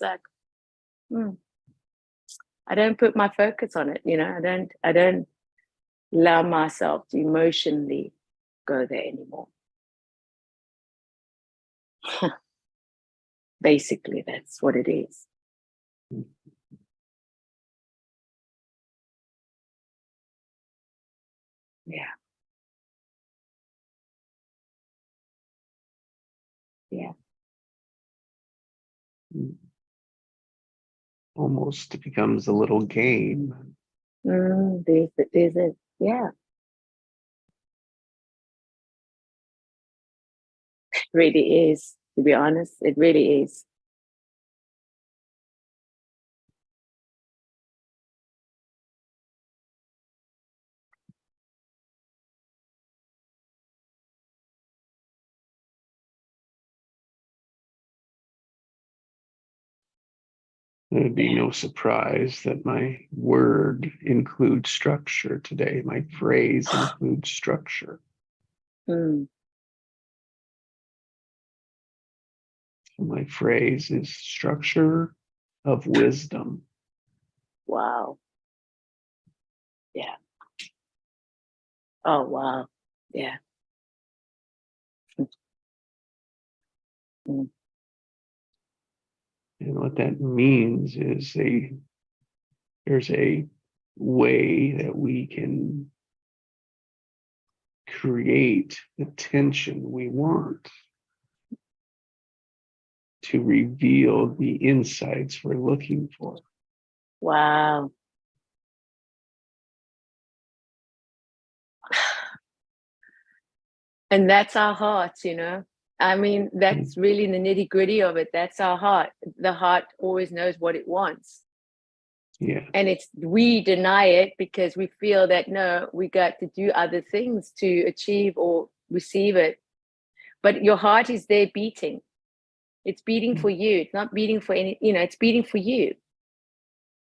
It's like, I don't put my focus on it, I don't allow myself to emotionally go there anymore. Basically, that's what it is. Yeah. Yeah. Almost becomes a little game. There's it. Yeah. It really is, to be honest. It really is. It would be no surprise that my word includes structure today. My phrase includes structure. My phrase is structure of wisdom. Wow. Yeah. Oh, wow. Yeah. And what that means is there's a way that we can create the tension we want to reveal the insights we're looking for. Wow. And that's our hearts, I mean, that's really the nitty-gritty of it. That's our heart. The heart always knows what it wants. Yeah. And we deny it because we feel that, no, we got to do other things to achieve or receive it. But your heart is there beating. It's beating for you. It's not beating for it's beating for you.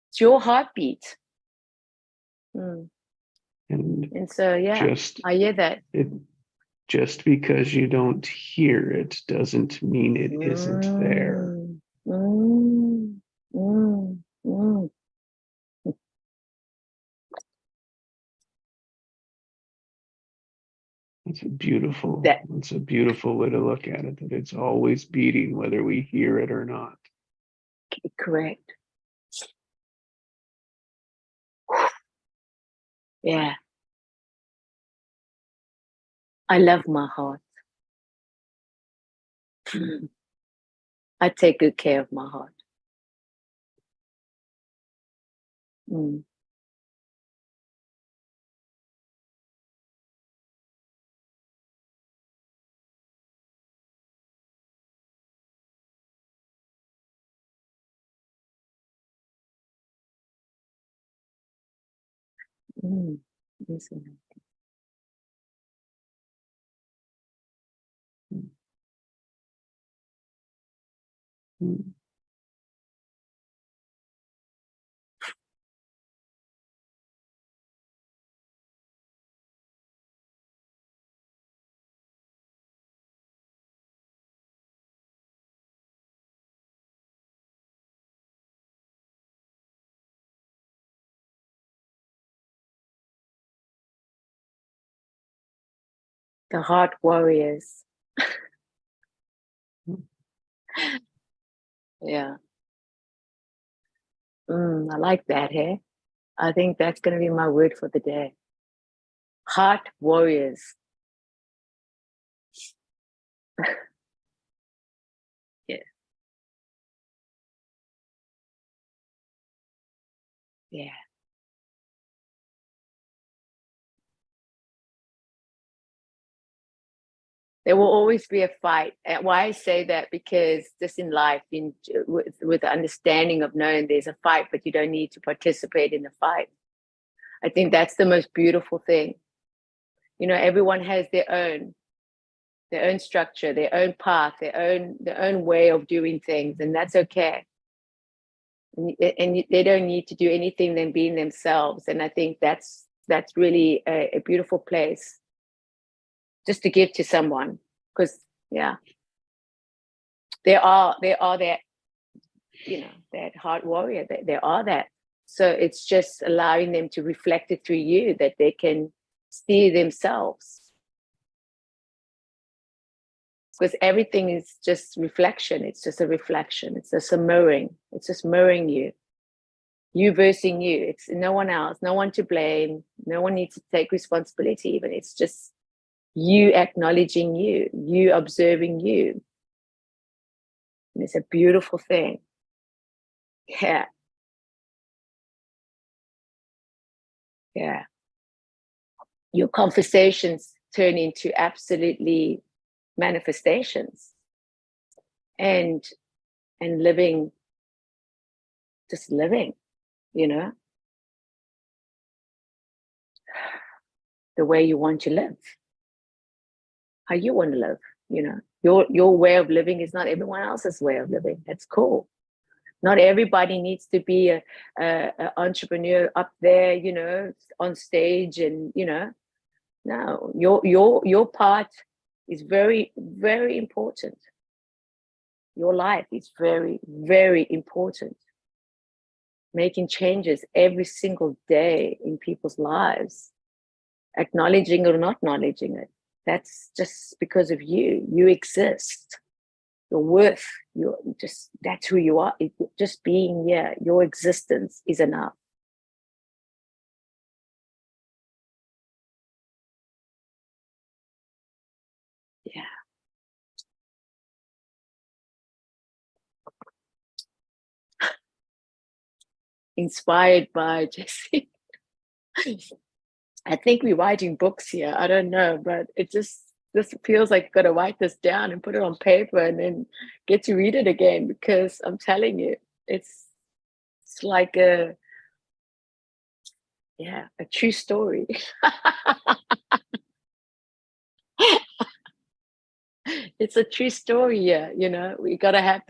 It's your heartbeat. And so, yeah, I hear that. Just because you don't hear it doesn't mean it isn't there. It's a beautiful way to look at it, that it's always beating whether we hear it or not. Correct. Yeah. I love my heart. I take good care of my heart. Listen. The heart warriors. Yeah. I like that, hey? I think that's going to be my word for the day. Heart warriors. Yeah. Yeah. There will always be a fight. And why I say that, because just in life, with the understanding of knowing there's a fight, but you don't need to participate in the fight. I think that's the most beautiful thing. Everyone has their own structure, their own path, their own way of doing things, and that's okay. And they don't need to do anything than being themselves. And I think that's really a beautiful place just to give to someone, because there are that that heart warrior. They are that. So it's just allowing them to reflect it through you, that they can see themselves. Because everything is just reflection. It's just a reflection. It's just a mirroring. It's just mirroring you. You versus you. It's no one else, no one to blame. No one needs to take responsibility even. It's just you acknowledging you, you observing you. And it's a beautiful thing. Yeah. Yeah. Your conversations turn into absolutely manifestations and living, just living, the way you want to live, how you want to live, your way of living is not everyone else's way of living. That's cool. Not everybody needs to be a entrepreneur up there, on stage and, no, your part is very, very important. Your life is very, very important. Making changes every single day in people's lives, acknowledging or not acknowledging it. That's just because of you. You exist. Your worth, that's who you are. Just being here, your existence is enough. Yeah. Inspired by Jesse. I think we're writing books here. I don't know, but it just feels like you've got to write this down and put it on paper and then get to read it again, because I'm telling you, it's like a true story. It's a true story. Yeah, we got to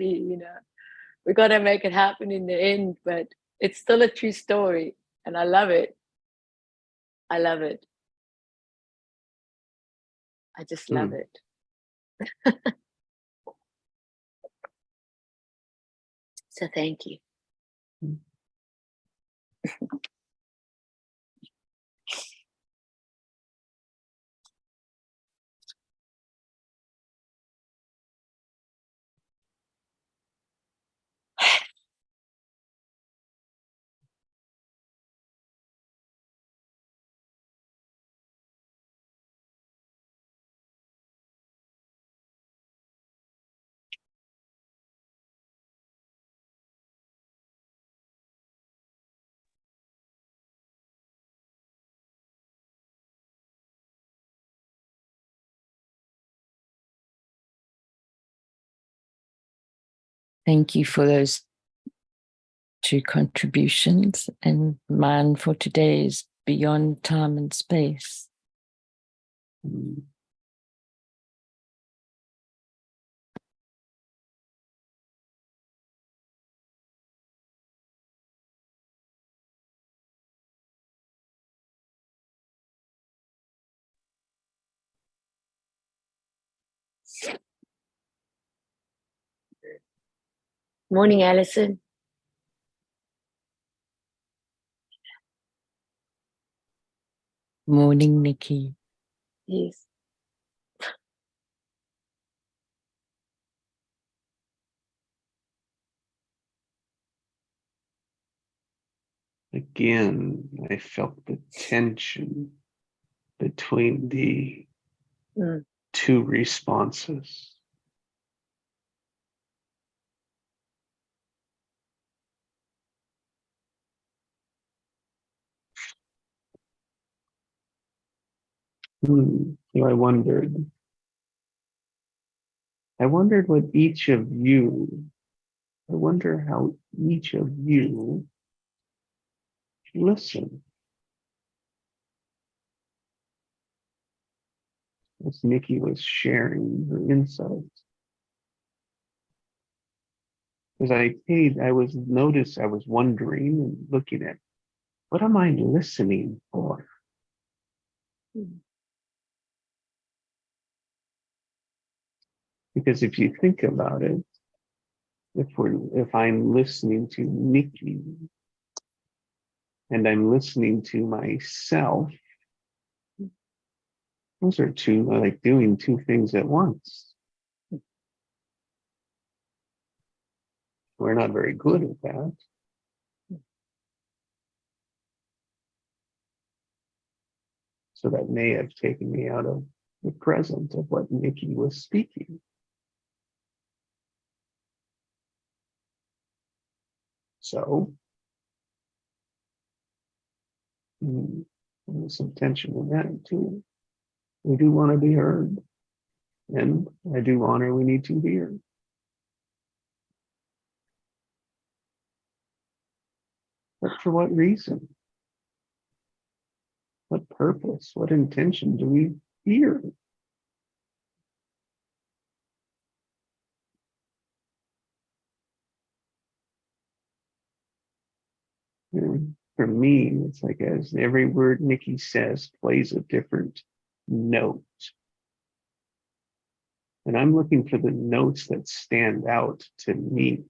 we got to make it happen in the end, but it's still a true story, and I love it. I love it. I just love it. So thank you. Thank you for those two contributions, and mine for today is beyond time and space. Morning, Alison. Morning, Nikki. Yes. Again, I felt the tension between the two responses. So I wondered what each of you, I wonder how each of you listen. As Nikki was sharing her insights. As I was wondering and looking at, what am I listening for? Because if you think about it, if I'm listening to Nikki and I'm listening to myself, those are like doing two things at once. We're not very good at that. So that may have taken me out of the present of what Nikki was speaking. So, there's some tension in that too. We do want to be heard, and I do honor we need to hear. But for what reason? What purpose? What intention do we hear? And for me, it's like as every word Nikki says plays a different note. And I'm looking for the notes that stand out to me.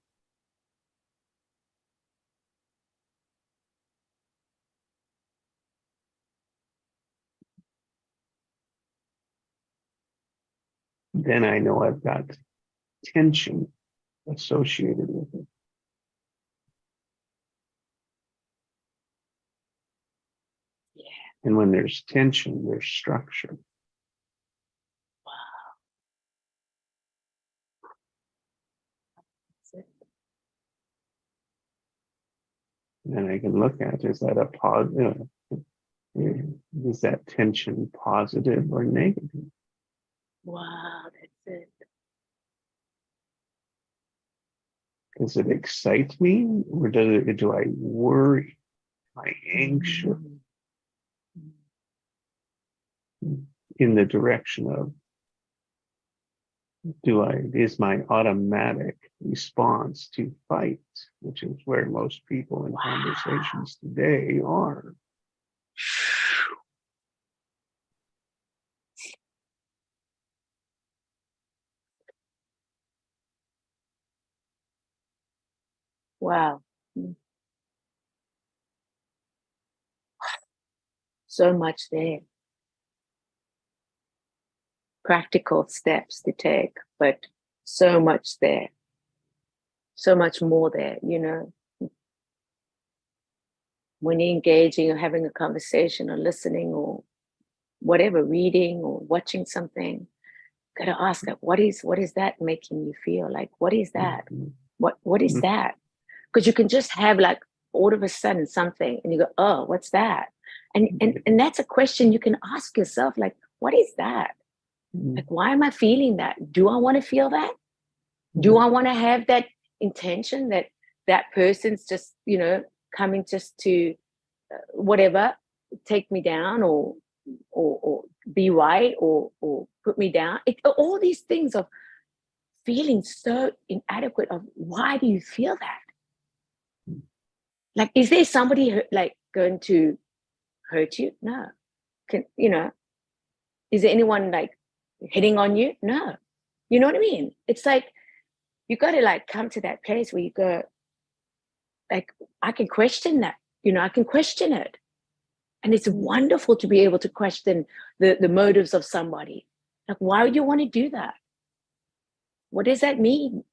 Then I know I've got tension associated with it. Yeah. And when there's tension, there's structure. Wow. That's it. And I can look at, is that a positive? Is that tension positive or negative? Wow, that's it. Does it excite me, or do I worry? Am I anxious in the direction of is my automatic response to fight, which is where most people in conversations today are. Wow. So much there. Practical steps to take, but so much there. So much more there, you know. When you're engaging or having a conversation or listening or whatever, reading or watching something, gotta ask what is that making you feel? Like, what is that? What is that? Because you can just have like all of a sudden something and you go, oh, what's that? And that's a question you can ask yourself, like, what is that? Like, why am I feeling that? Do I want to feel that? Do I want to have that intention that that person's just, you know, coming just to whatever, take me down or be right or put me down? All these things of feeling so inadequate of why do you feel that? Like, is there somebody like going to hurt you? No. You know, is there anyone like hitting on you? No. You know what I mean? It's like, you got to like come to that place where you go, like, I can question that, you know, I can question it. And it's wonderful to be able to question the motives of somebody. Like, why would you want to do that? What does that mean?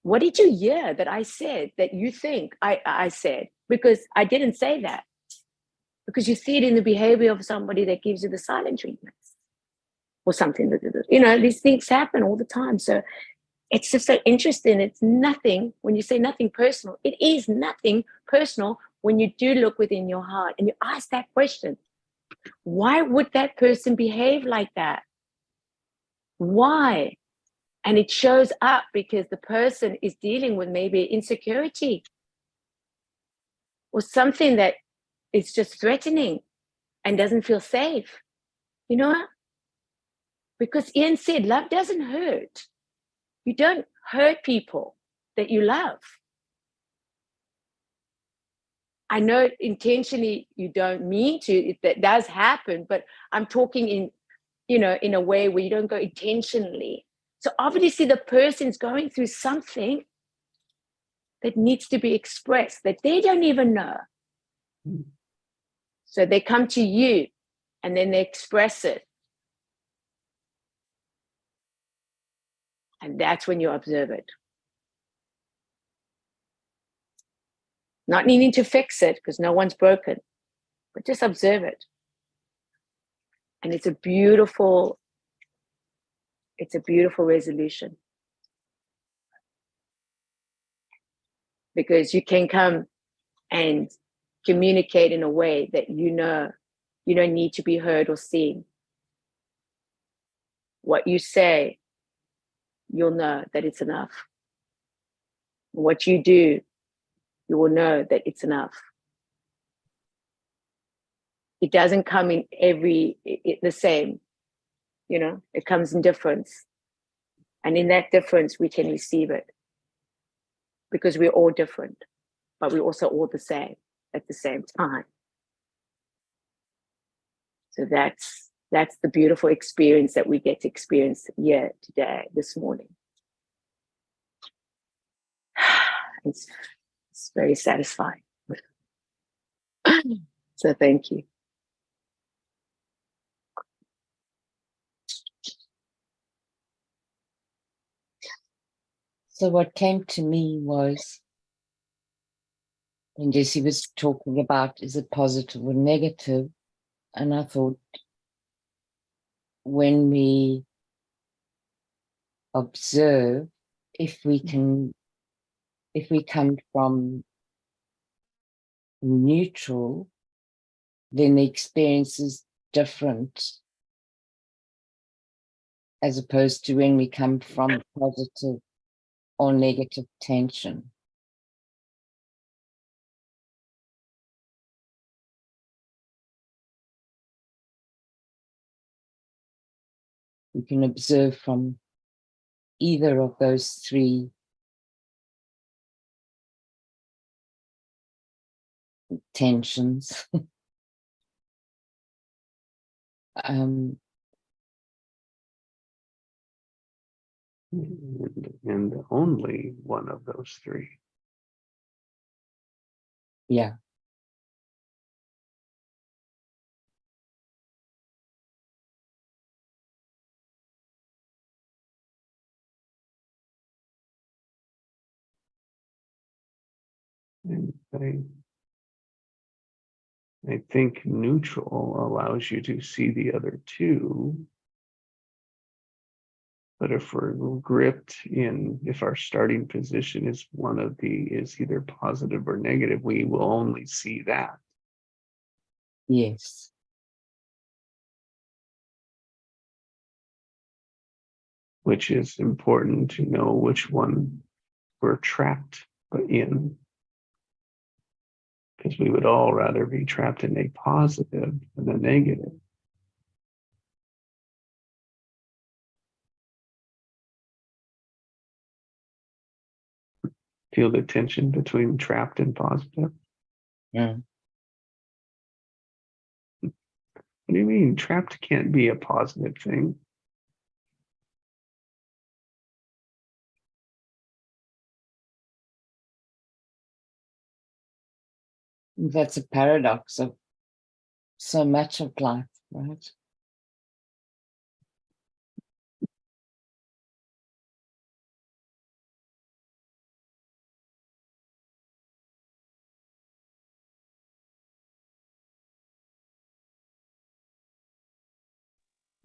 What did you hear that I said that you think I said? Because I didn't say that. Because you see it in the behavior of somebody that gives you the silent treatments or something. You know, these things happen all the time. So it's just so interesting. It's nothing, when you say nothing personal, it is nothing personal when you do look within your heart and you ask that question. Why would that person behave like that? Why? And it shows up because the person is dealing with maybe insecurity or something that is just threatening and doesn't feel safe. You know? Because Ian said, love doesn't hurt. You don't hurt people that you love. I know intentionally you don't mean to, that does happen, but I'm talking in, you know, in a way where you don't go intentionally. So obviously the person's going through something that needs to be expressed that they don't even know. So they come to you and then they express it. And that's when you observe it. Not needing to fix it because no one's broken, but just observe it. And it's a beautiful resolution. Because you can come and communicate in a way that you know you don't need to be heard or seen. What you say, you'll know that it's enough. What you do, you will know that it's enough. It doesn't come in the same, it comes in difference. And in that difference, we can receive it. Because we're all different, but we're also all the same at the same time. So that's the beautiful experience that we get to experience here today, this morning. It's very satisfying. So thank you. So what came to me was, when Jessie was talking about, is it positive or negative? And I thought, when we observe, if we come from neutral, then the experience is different, as opposed to when we come from positive or negative tension. You can observe from either of those three tensions. And only one of those three. Yeah. And I think neutral allows you to see the other two. But if we're gripped if our starting position is is either positive or negative, we will only see that. Yes. Which is important to know which one we're trapped in. Because we would all rather be trapped in a positive than a negative. Feel the tension between trapped and positive? Yeah. What do you mean? Trapped can't be a positive thing. That's a paradox of so much of life, right?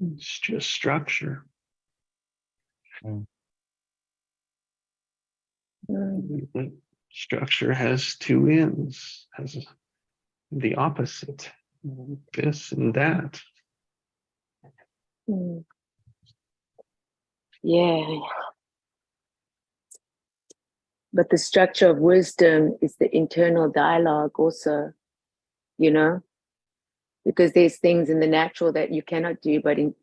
It's just structure. Mm. The structure has two ends, has the opposite, this and that. Yeah. But the structure of wisdom is the internal dialogue also, because there's things in the natural that you cannot do, but in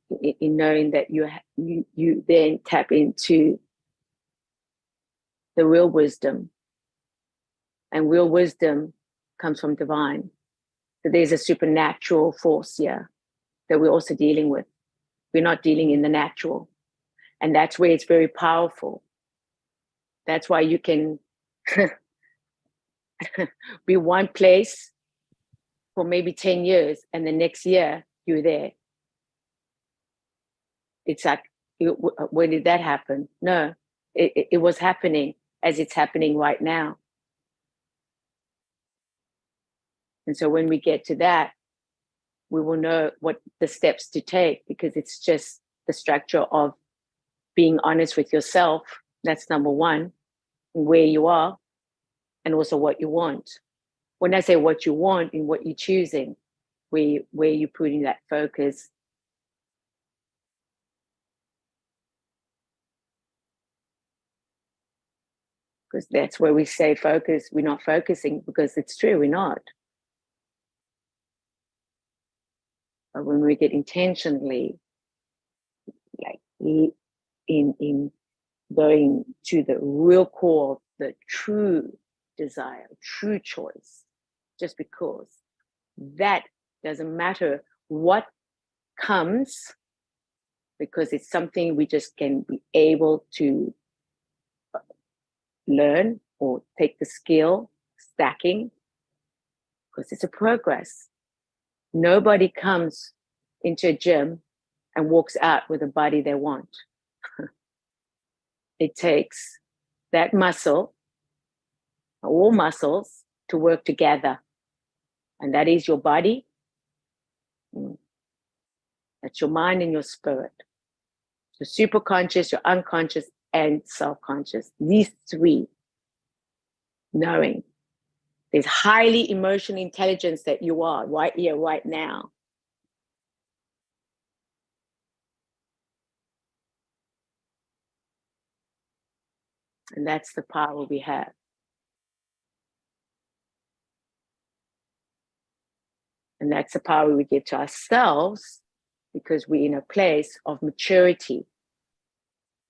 knowing that you then tap into the real wisdom, and real wisdom comes from divine. So there's a supernatural force here that we're also dealing with. We're not dealing in the natural, and that's where it's very powerful. That's why you can be one place for maybe 10 years and the next year you're there. It's like, when did that happen? No, it was happening as it's happening right now. And so when we get to that, we will know what the steps to take, because it's just the structure of being honest with yourself. That's number one, where you are, and also what you want. When I say what you want and what you're choosing, where you're putting that focus. Because that's where we say focus, we're not focusing, because it's true, we're not. But when we get intentionally, like in going to the real core of the true desire, true choice, just because that doesn't matter what comes, because it's something we just can be able to learn or take the skill, stacking, because it's a progress. Nobody comes into a gym and walks out with a body they want. It takes that muscle, all muscles, to work together. And that is your body, that's your mind and your spirit. Your superconscious, your unconscious, and self-conscious. These three, knowing there's highly emotional intelligence that you are right here, right now. And that's the power we have. And that's the power we give to ourselves, because we're in a place of maturity.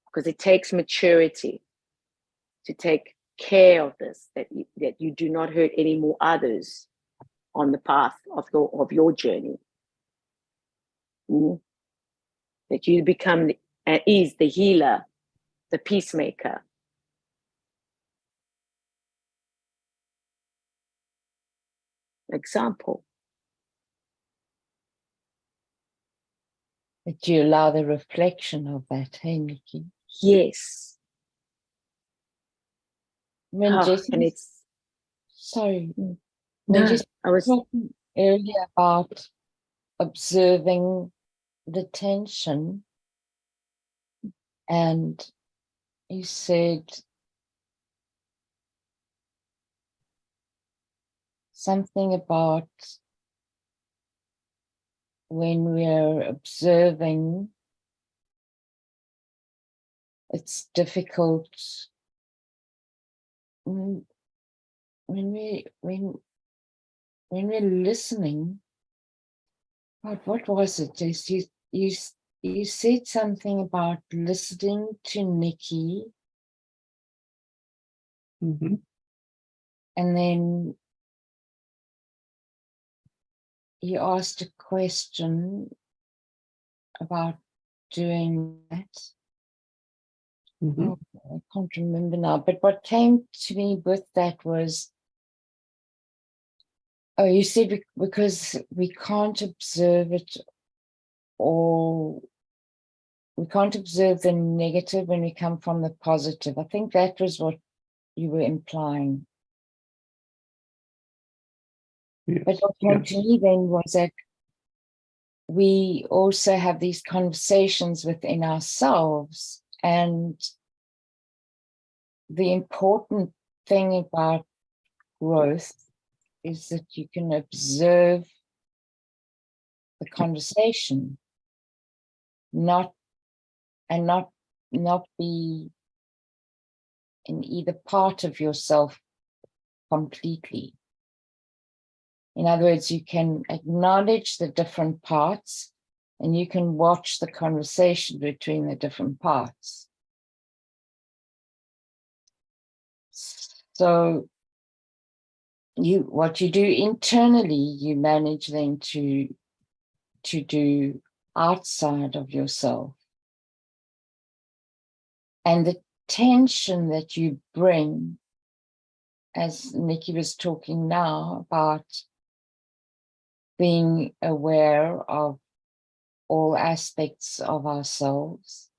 Because it takes maturity to take care of this, that you do not hurt any more others on the path of your journey. That you become is the healer, the peacemaker. Example. That you allow the reflection of that, hey, Nikki? Yes. When And it's sorry. No, When Jesse I was talking earlier about observing the tension, and you said something about when we're observing, it's difficult when we're listening. What was it? You said something about listening to Nikki, Mm-hmm. and then you asked a question about doing that. Mm-hmm. Oh, I can't remember now, but what came to me with that was, oh, you said because we can't observe it, or we can't observe the negative when we come from the positive. I think that was what you were implying. Yes. But what came to me then was that we also have these conversations within ourselves, and the important thing about growth is that you can observe the conversation, not be in either part of yourself completely. In other words, you can acknowledge the different parts, and you can watch the conversation between the different parts. So what you do internally, you manage then to do outside of yourself. And the tension that you bring as Nikki was talking now, about being aware of all aspects of ourselves.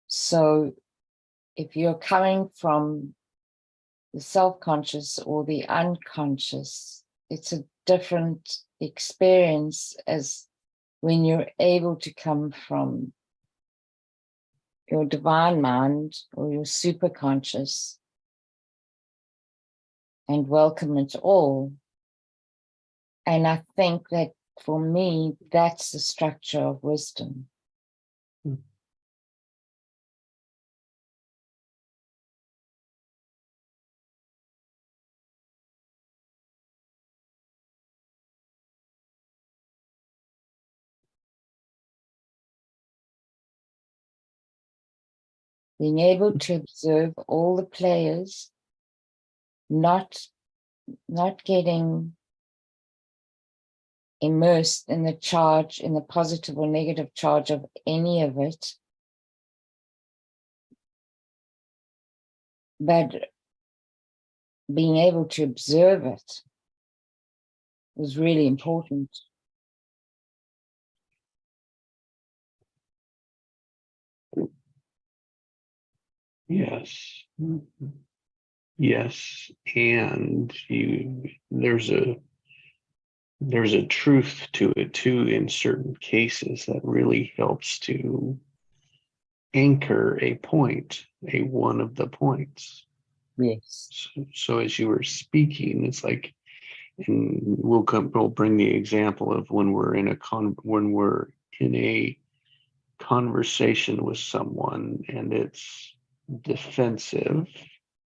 So if you're coming from the self-conscious or the unconscious, it's a different experience as when you're able to come from your divine mind or your superconscious and welcome it all. And I think that for me, that's the structure of wisdom. Being able to observe all the players, not getting immersed in the charge, in the positive or negative charge of any of it, but being able to observe it was really important. Yes. Yes. And there's a truth to it too in certain cases that really helps to anchor a point, one of the points. Yes. So as you were speaking, it's like, and we'll bring the example of when we're in a conversation with someone and it's defensive,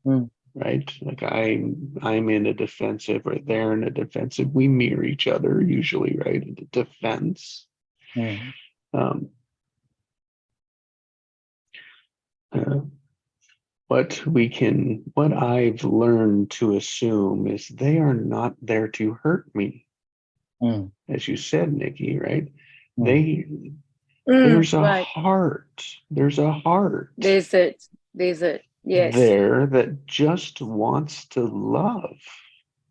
right? Like I'm in a defensive or they're in a defensive. We mirror each other usually, right? In the defense. What I've learned to assume is they are not there to hurt me. As you said, Nikki, right? There's a right. heart. There's a heart. There's it. Yes. There that just wants to love.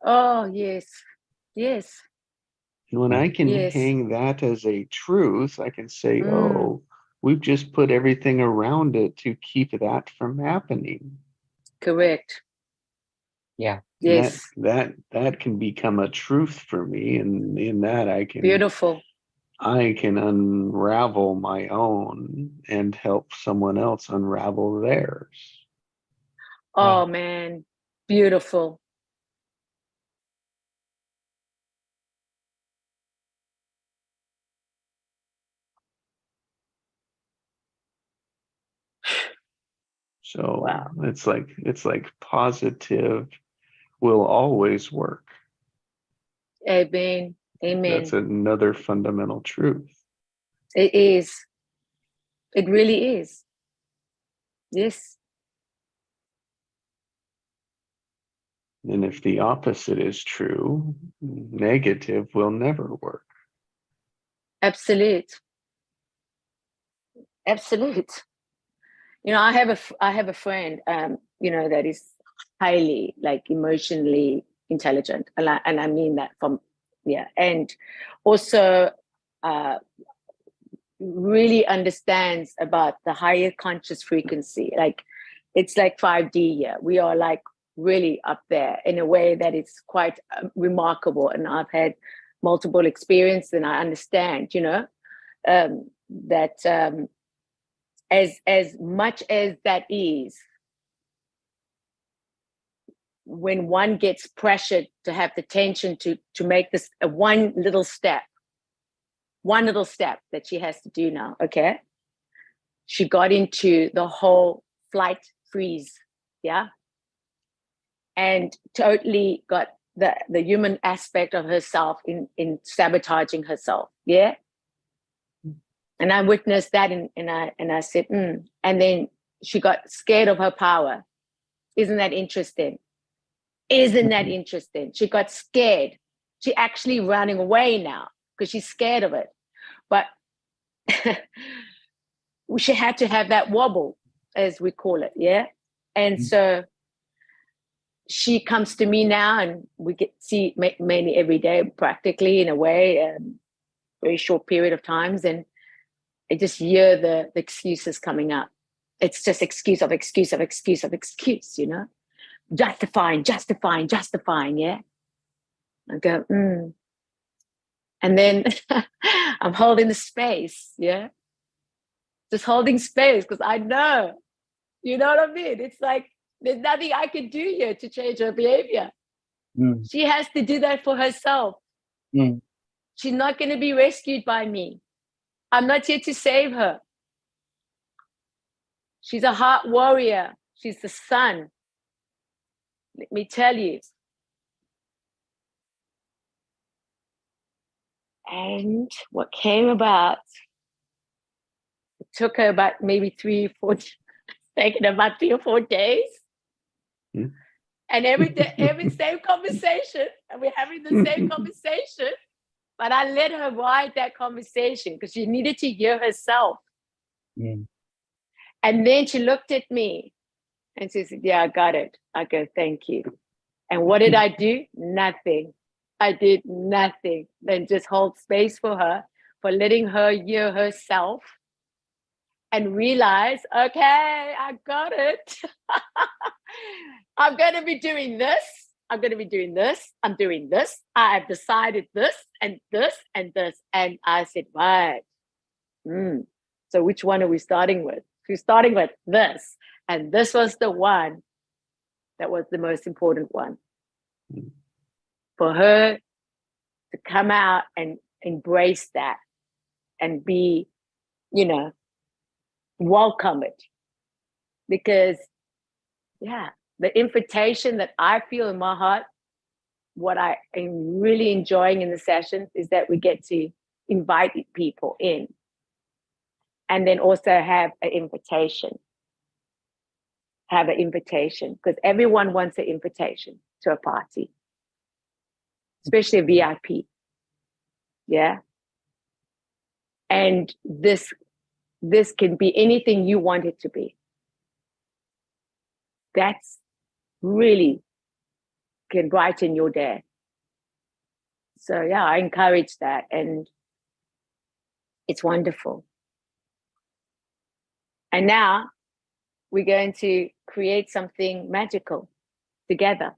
Oh, yes. Yes. And when I can Yes. hang that as a truth, I can say, oh, we've just put everything around it to keep that from happening. Correct. Yeah. Yes. That can become a truth for me. And in that Beautiful. I can unravel my own and help someone else unravel theirs. Oh, man. Beautiful. So wow. it's like positive will always work. Amen. Amen. That's another fundamental truth. It is. It really is. Yes. And if the opposite is true, negative will never work. Absolute. You know, I have a friend, that is highly like emotionally intelligent, and I mean that from and also really understands about the higher conscious frequency. Like it's like 5D here. We are like really up there in a way that it's quite remarkable. And I've had multiple experiences, and I understand, that as much as that is, when one gets pressured to have the tension to make this one little step that she has to do now, okay? She got into the whole flight freeze, yeah? And totally got the human aspect of herself in sabotaging herself, yeah? And I witnessed that, and I said, And then she got scared of her power. Isn't that interesting? Isn't that interesting? She got scared. She actually running away now because she's scared of it. But she had to have that wobble, as we call it, yeah? And so she comes to me now, and we get see mainly every day, practically in a way, very short period of times, and I just hear the excuses coming up. It's just excuse of excuse of excuse of excuse, you know, justifying, yeah. I go, and then I'm holding the space, yeah, just holding space because I know, you know what I mean? It's like there's nothing I can do here to change her behavior. She has to do that for herself. She's not going to be rescued by me. I'm not here to save her. She's a heart warrior. She's the sun. Let me tell you. And what came about, it took her about maybe 3 or 4, taken about 3 or 4 days. And every day, every same conversation, and we're having the same conversation, but I let her ride that conversation because she needed to hear herself. And then she looked at me and she said, yeah, I got it. I go, thank you. And what did I do? Nothing. I did nothing. Then just hold space for her, for letting her hear herself and realize, okay, I got it. I'm going to be doing this. I'm going to be doing this. I'm doing this. I have decided this and this and this. And I said, right. So which one are we starting with? We're starting with this. And this was the one that was the most important one. For her to come out and embrace that and be, you know, welcome it. Because, yeah, the invitation that I feel in my heart, what I am really enjoying in the sessions is that we get to invite people in and then also have an invitation. Have an invitation because everyone wants an invitation to a party, especially a VIP. Yeah. And this can be anything you want it to be. That's really can brighten your day. So yeah, I encourage that, and it's wonderful. And now we're going to create something magical together.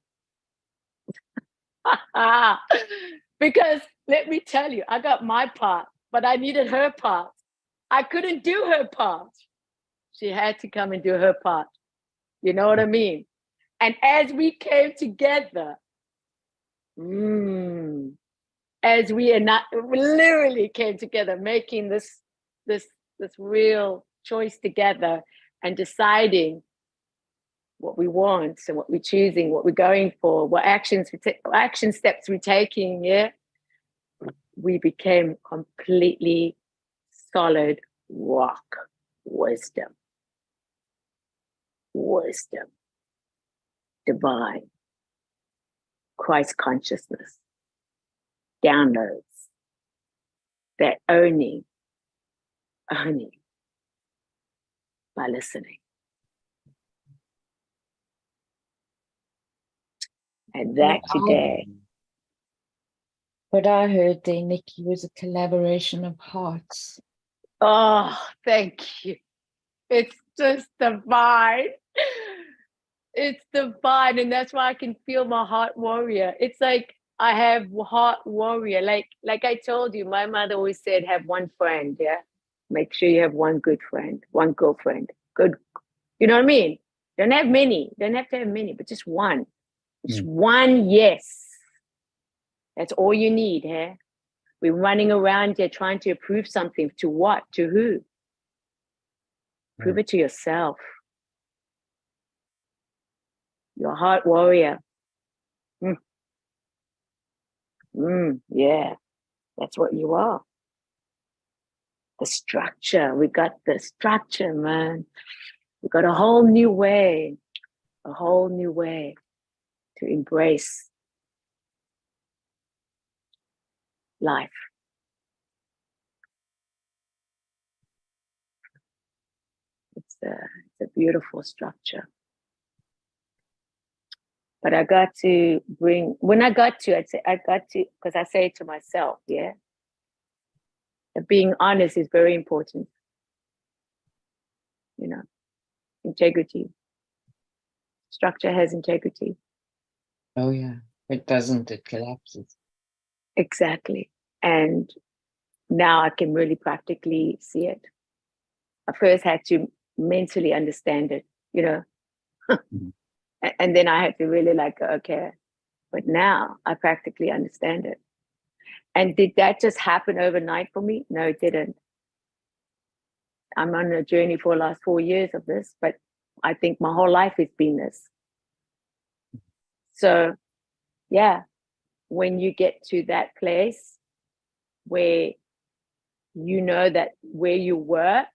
Because let me tell you, I got my part, but I needed her part. I couldn't do her part. She had to come and do her part. You know what I mean? And as we came together, as we literally came together, making this real choice together and deciding what we want and what we're choosing, what we're going for, what action steps we're taking, yeah, we became completely solid rock wisdom, divine, Christ consciousness, downloads that only by listening. And that today. What I heard there, Nikki, was a collaboration of hearts. Oh, thank you. It's just divine. It's divine. And that's why I can feel my heart warrior. It's like I have heart warrior. Like I told you, my mother always said, have one friend, yeah? Make sure you have one good friend, one girlfriend. Good. You know what I mean? Don't have many. Don't have to have many, but just one. Just one yes. That's all you need, eh? We're running around here trying to prove something to what? To who? Prove it to yourself. You're a heart warrior. Yeah, that's what you are. The structure. We got the structure, man. We got a whole new way to embrace life. It's a beautiful structure. But I got to bring, when I got to, because I say it to myself, yeah, that being honest is very important, you know, integrity. Structure has integrity. Oh yeah. If it doesn't, it collapses. Exactly. And now I can really practically see it. I first had to mentally understand it, you know, and then I had to really like, okay, but now I practically understand it. And did that just happen overnight for me? No, it didn't. I'm on a journey for the last 4 years of this, but I think my whole life has been this. So, yeah, when you get to that place where you know that where you were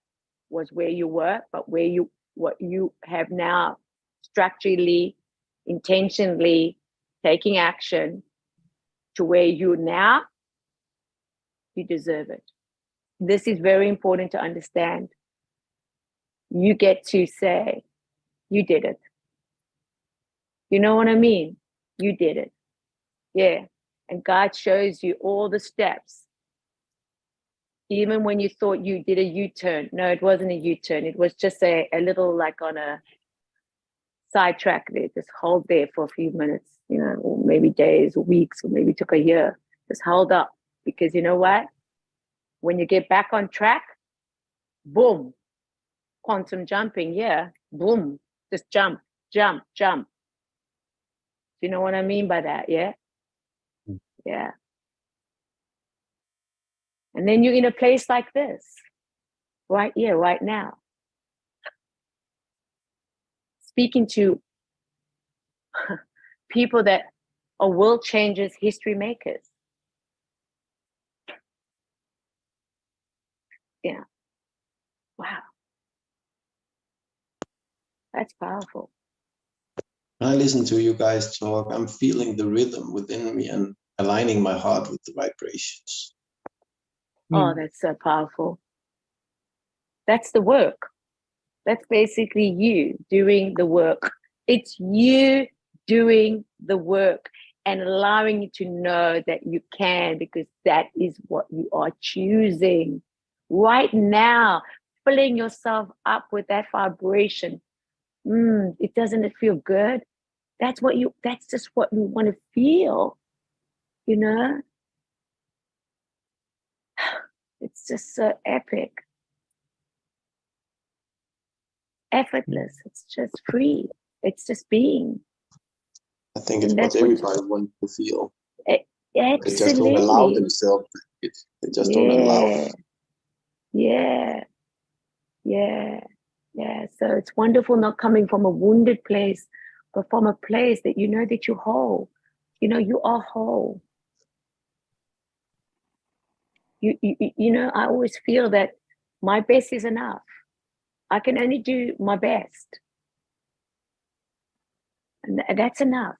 was where you were, but what you have now structurally, intentionally taking action to where you now, you deserve it. This is very important to understand. You get to say, you did it. You know what I mean? You did it. Yeah. And God shows you all the steps. Even when you thought you did a U-turn. No, it wasn't a U-turn. It was just a little like on a sidetrack there. Just hold there for a few minutes, you know, or maybe days or weeks, or maybe took a year. Just hold up. Because you know what? When you get back on track, boom, quantum jumping, yeah, boom, just jump, jump, jump. You know what I mean by that? Yeah. Yeah. And then you're in a place like this, right here, right now, speaking to people that are world changers, history makers. Yeah. Wow. That's powerful. When I listen to you guys talk, I'm feeling the rhythm within me and aligning my heart with the vibrations. Oh, that's so powerful. That's the work. That's basically you doing the work. It's you doing the work and allowing you to know that you can, because that is what you are choosing right now, filling yourself up with that vibration. It doesn't it feel good? That's just what you want to feel, you know? It's just so epic. Effortless. It's just free. It's just being. I think it's And what that's what everybody wants to feel. They just don't allow absolutely. themselves it. They just don't allow. Yeah. So it's wonderful not coming from a wounded place, but from a place that you know that you're whole. You know, you are whole. You know, I always feel that my best is enough. I can only do my best. And that's enough.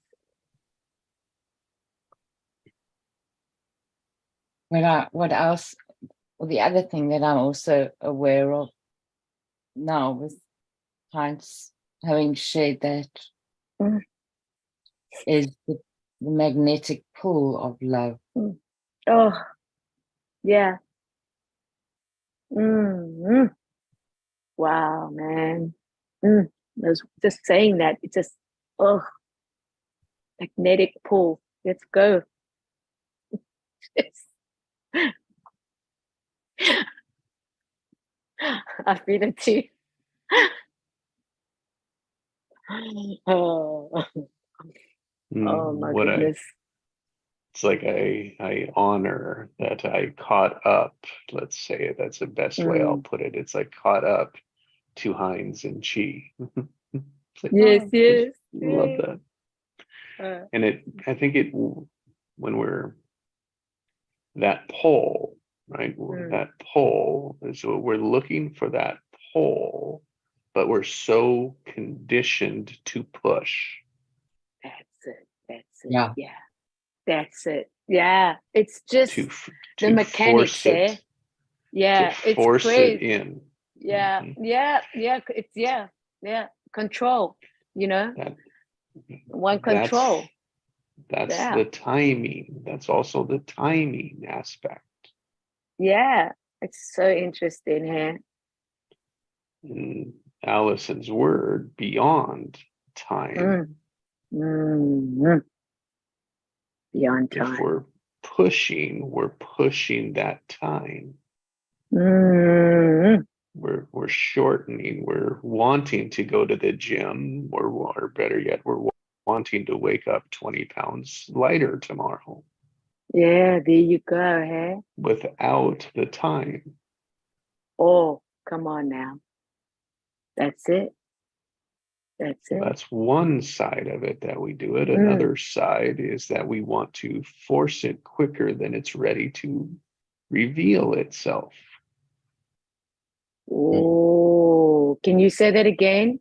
What else? Well, the other thing that I'm also aware of now with clients having shared that is the magnetic pull of love. Oh, yeah. Wow, man. Just saying that, it's just, magnetic pull. Let's go. I feel it too. Oh, my goodness. It's like I honor that I caught up. Let's say that's the best way I'll put it. It's like caught up to Heinz and Chi. Like, yes. Love that. And I think when we're that pull, right? That pull is what we're looking for, that pull, but we're so conditioned to push. That's it. Yeah. That's it. Yeah. It's just the mechanics there. Yeah. To force it in. Yeah. It's control, you know? One control. That's Yeah. the timing. That's also the timing aspect. Yeah, it's so interesting here. In Allison's word, beyond time. Mm. Beyond If time. we're pushing that time. Mm. We're shortening. We're wanting to go to the gym, or better yet, we're wanting to wake up 20 pounds lighter tomorrow Yeah, there you go, hey? without the time. Oh, come on now. That's it. That's it. That's one side of it that we do it. Mm. Another side is that we want to force it quicker than it's ready to reveal itself. Oh, can you say that again,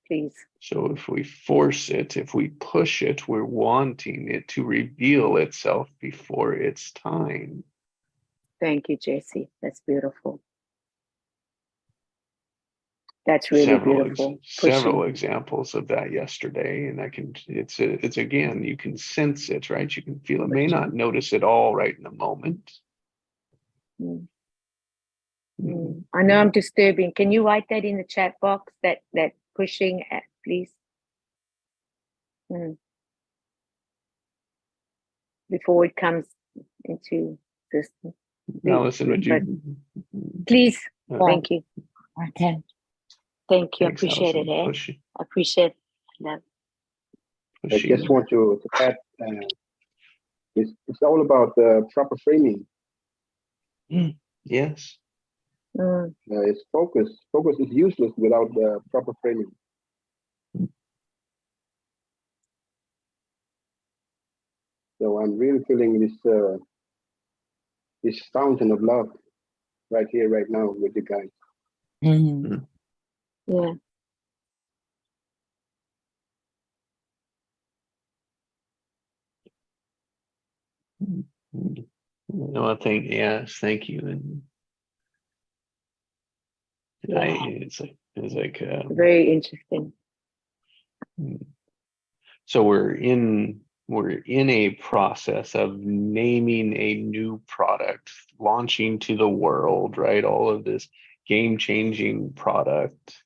please? So if we force it, if we push it, we're wanting it to reveal itself before its time. Thank you, Jesse. That's beautiful. That's really beautiful. Several Pushing. examples of that yesterday, and it's again, you can sense it, right? You can feel it. May not notice it all right in the moment. Mm. I know I'm disturbing. Can you write that in the chat box? That pushing, please. Before it comes into this. Allison, would you? Please. Thank you. I can. Thank you. I Thanks, appreciate Allison. it. Push, I appreciate that. I just want to add, it's all about the proper framing. Yes. It's focus. Focus is useless without the proper framing. So I'm really feeling this fountain of love right here, right now with you guys. Yeah. No, thank you. And it's like very interesting. So we're in a process of naming a new product, launching to the world, right? All of this game-changing product.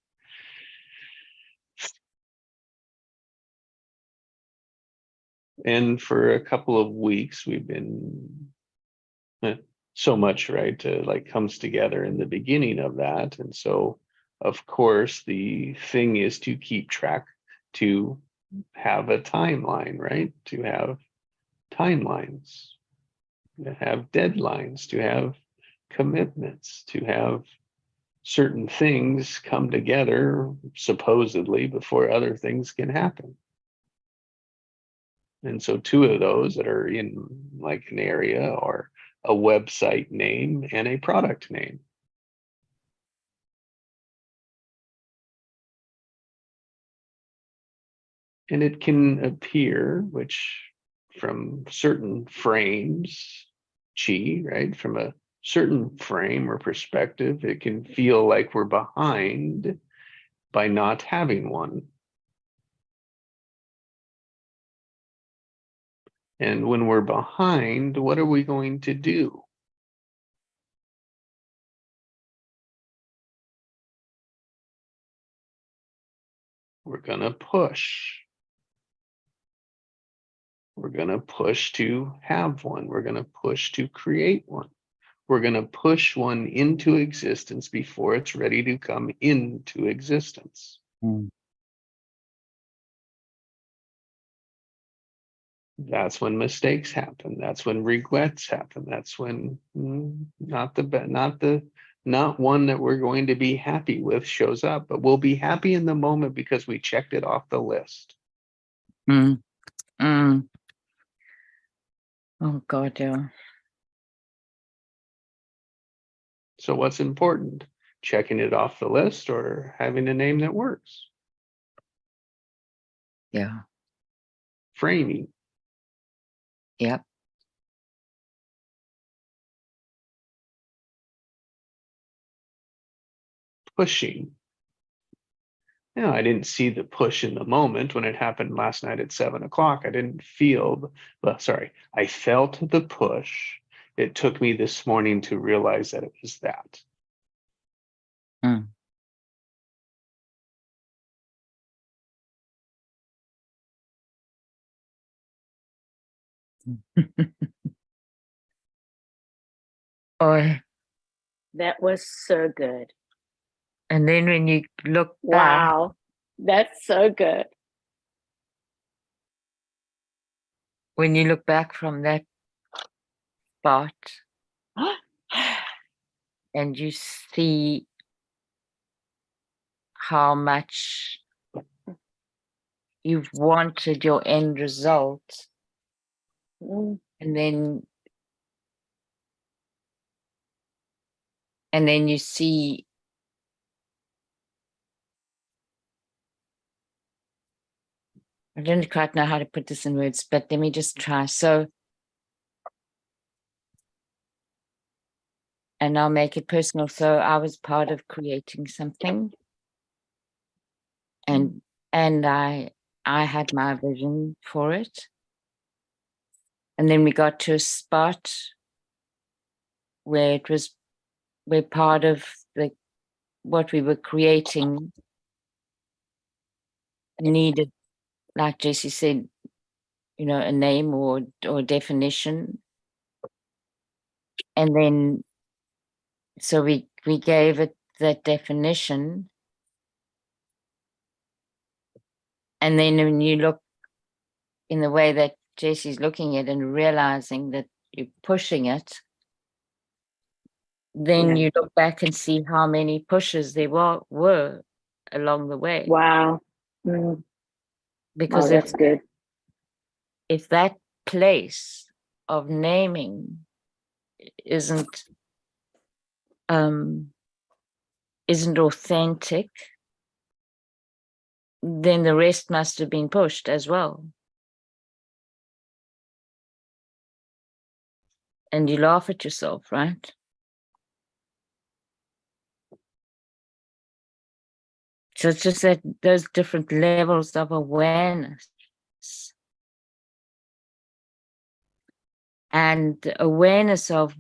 And for a couple of weeks, we've been so much, right, like comes together in the beginning of that. And so, of course, the thing is to keep track, to have a timeline, right? To have timelines, to have deadlines, to have commitments, to have certain things come together supposedly before other things can happen. And so two of those that are in like an area are a website name and a product name. And it can appear, which from certain frames, chi, right? From a certain frame or perspective, it can feel like we're behind by not having one. And when we're behind, what are we going to do? We're going to push. We're going to push to have one. We're going to push to create one. We're going to push one into existence before it's ready to come into existence. That's when mistakes happen. That's when regrets happen. That's when not one that we're going to be happy with shows up, but we'll be happy in the moment because we checked it off the list. Oh God, yeah. So what's important? Checking it off the list or having a name that works? Yeah. Framing. Yep. Pushing. No, I didn't see the push in the moment when it happened last night at 7 o'clock. I didn't feel, well, sorry, I felt the push. It took me this morning to realize that it was that. Oh, That was so good. and then when you look back, Wow. That's so good. when you look back from that spot and you see how much you've wanted your end result, Mm. and then you see I don't quite know how to put this in words, but let me just try. So, and I'll make it personal. So I was part of creating something, and I had my vision for it. And then we got to a spot where part of what we were creating needed, like Jesse said, a name or definition. And then, so we gave it that definition. And then when you look in the way that Jesse's looking at it and realizing that you're pushing it, then you look back and see how many pushes there were along the way. Wow. Mm. Because that's good. if that place of naming isn't authentic, then the rest must have been pushed as well. And you laugh at yourself, right? So it's just that those different levels of awareness. And awareness of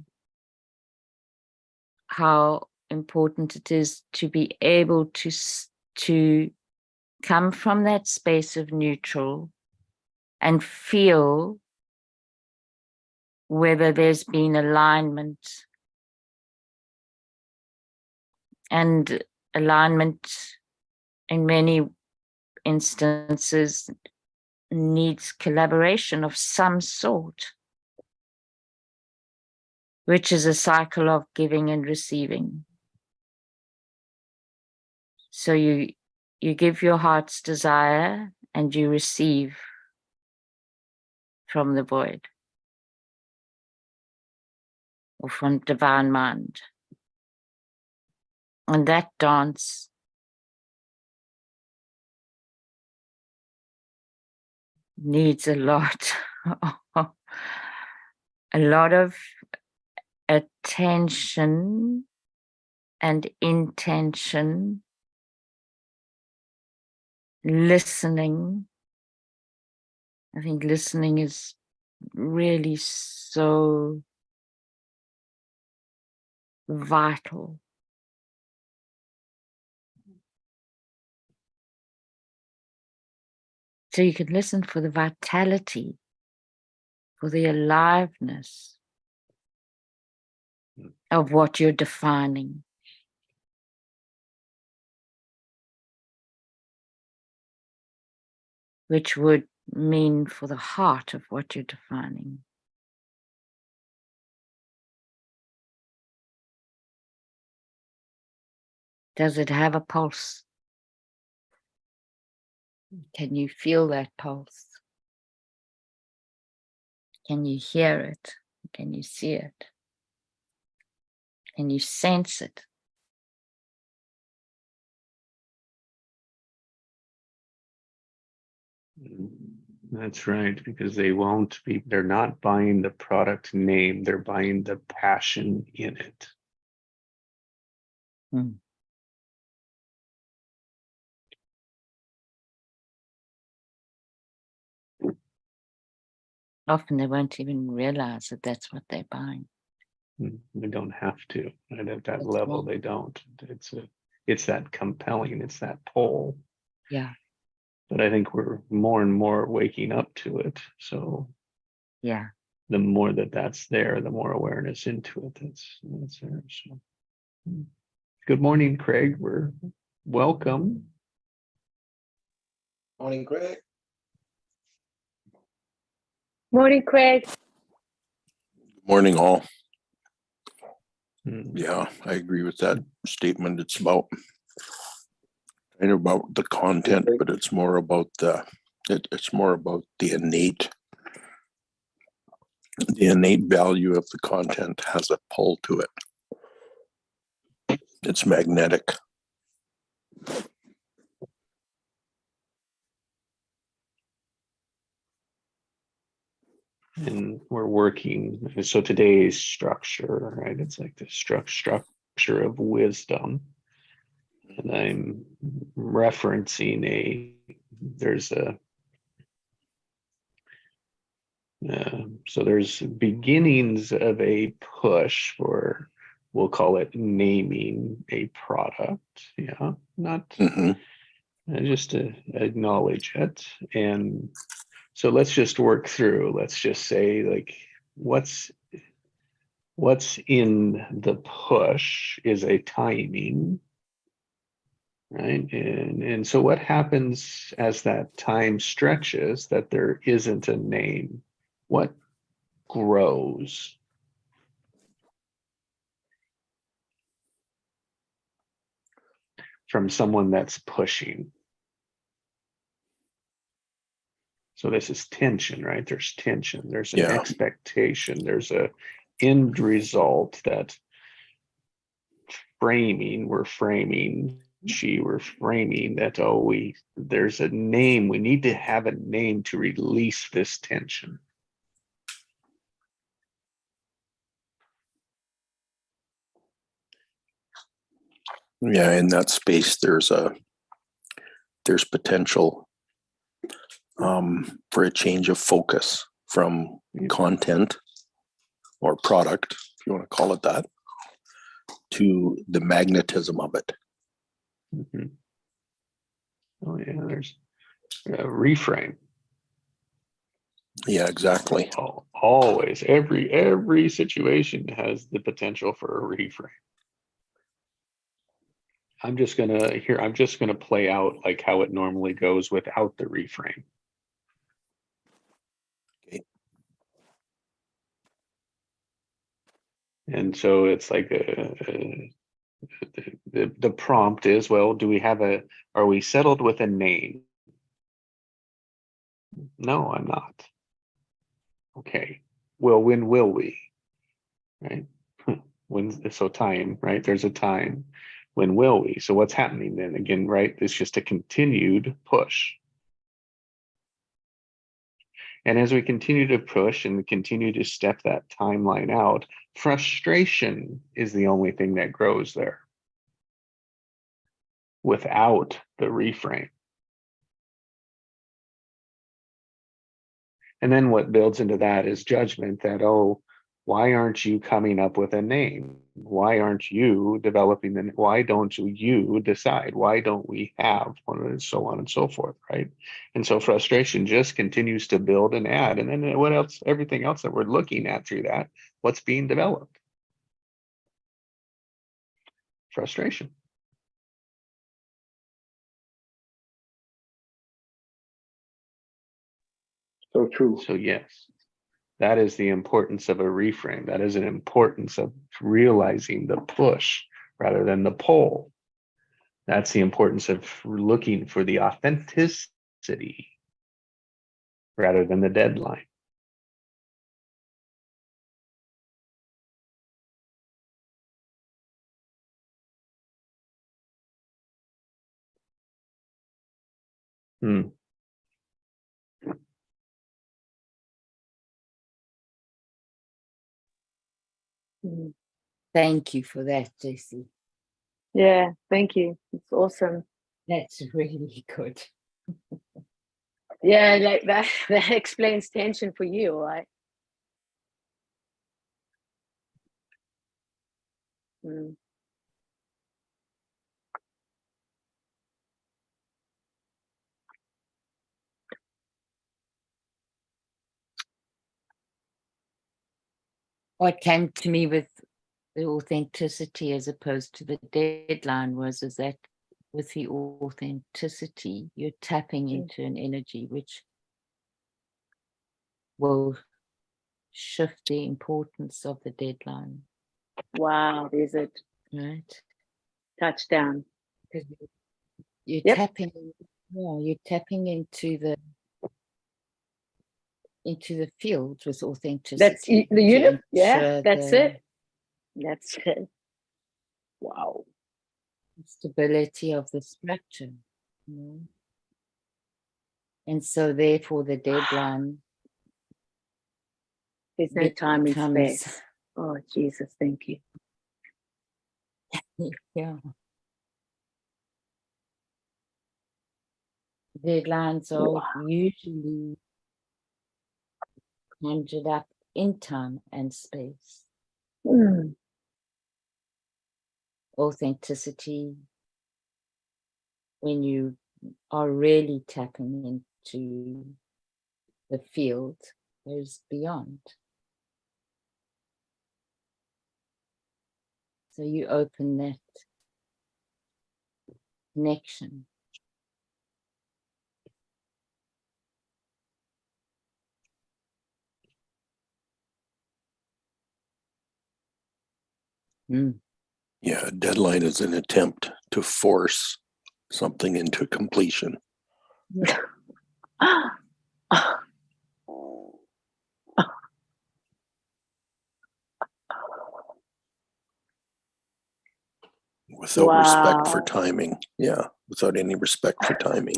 how important it is to be able to come from that space of neutral and feel whether there's been alignment. And alignment in many instances needs collaboration of some sort, which is a cycle of giving and receiving. So you give your heart's desire and you receive from the void or from divine mind. And that dance needs a lot of attention and intention, listening. I think listening is really so vital. So you can listen for the vitality, for the aliveness of what you're defining. Which would mean for the heart of what you're defining. Does it have a pulse? Can you feel that pulse? Can you hear it? Can you see it? Can you sense it? That's right, because they're not buying the product name, they're buying the passion in it. Often they won't even realize that that's what they're buying. They don't have to, and at that That's level, right. they don't. It's that compelling, it's that pull. Yeah, But I think we're more and more waking up to it. So yeah. the more that's there, the more awareness into it that's there. So good morning, Craig. We're welcome. Morning, Greg. Morning, Craig. Morning, all. Mm, Yeah, I agree with that statement. It's about kind of about the content, but it's more about it's more about the innate value of the content has a pull to it. It's magnetic. And we're working. So today's structure, right? It's like the structure of wisdom. And I'm referencing there's so there's beginnings of a push for, we'll call it naming a product. Yeah, not Mhm. just to acknowledge it. And so let's just work through, let's just say, like, what's in the push is a timing, right? And so what happens as that time stretches that there isn't a name? What grows? From someone that's pushing. So this is tension, right? There's tension, there's an Yeah. expectation, there's a end result that we're framing that, oh, there's a name, we need to have a name to release this tension. Yeah, in that space, there's potential for a change of focus from content or product, if you want to call it that, to the magnetism of it. Mm-hmm. Oh yeah, there's a reframe. Yeah, exactly. Always, every situation has the potential for a reframe. I'm just gonna play out like how it normally goes without the reframe. Okay. And so it's like the prompt is, well, are we settled with a name? No, I'm not. Okay. Well, when will we? Right? So time, right? There's a time. When will we? So what's happening then? Again, right? It's just a continued push. And as we continue to push and continue to step that timeline out, frustration is the only thing that grows there without the reframe. And then what builds into that is judgment that, oh, why aren't you coming up with a name? Why aren't you developing the, why don't you decide? Why don't we have one, and so on and so forth, right? And so frustration just continues to build and add. And then what else, everything else that we're looking at through that, what's being developed? Frustration. So true. So yes, that is the importance of a reframe. That is an importance of realizing the push rather than the pull. That's the importance of looking for the authenticity rather than the deadline. Hmm. Mm. Thank you for that, Jessie. Yeah, thank you. It's awesome. That's really good. Yeah, like that that explains tension for you, right? Mm. What came to me with the authenticity as opposed to the deadline is that with the authenticity, you're tapping into an energy which will shift the importance of the deadline, Wow, there's a right? touchdown. Because you're Yep. tapping, yeah, you're tapping into the field with authenticity. The to unit. Yeah, ensure that's the it. That's it. Wow. stability of the structure. You know? And so therefore the deadline There's no time and becomes, space. Oh, Jesus, thank you. yeah. Deadlines are Wow. usually conjured up in time and space. Mm. Authenticity, when you are really tapping into the field, goes beyond. So you open that connection. Mm. Yeah, a deadline is an attempt to force something into completion. Without respect for Wow. timing. Yeah, without any respect for timing.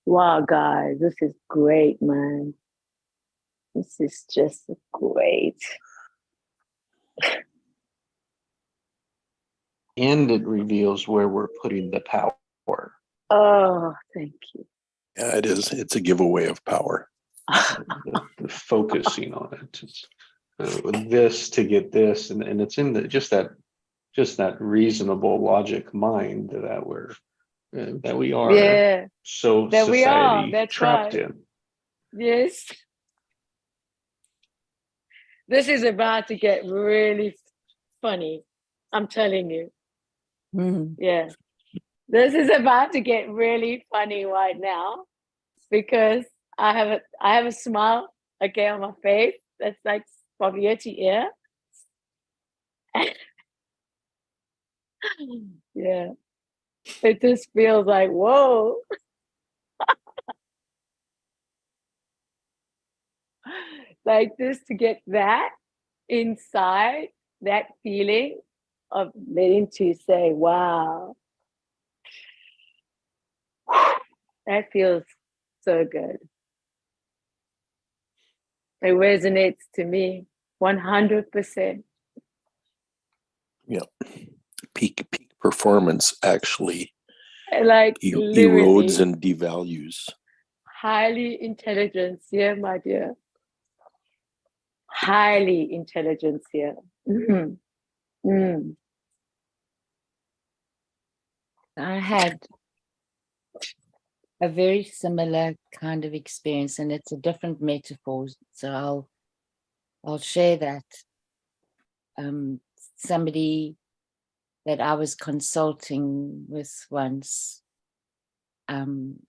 Wow, guys, this is great, man. This is just great. And it reveals where we're putting the power. Oh, thank you. Yeah, it is. It's a giveaway of power. The focusing on it. It's, this to get this, and it's in just that reasonable logic mind that we are Yeah, so there we are. society That's trapped right. in. Yes. This is about to get really funny. I'm telling you. Mm. Yeah. This is about to get really funny right now because I have a smile on my face that's like from ear to ear. Yeah. It just feels like, whoa. Like this to get that inside, that feeling of letting to say, wow, that feels so good. It resonates to me 100%. Yeah. Peak performance actually Like erodes literally and devalues. highly intelligence here, my dear. Highly intelligence here. Mm. Mm. I had a very similar kind of experience, and it's a different metaphor. So I'll share that. Somebody that I was consulting with once, and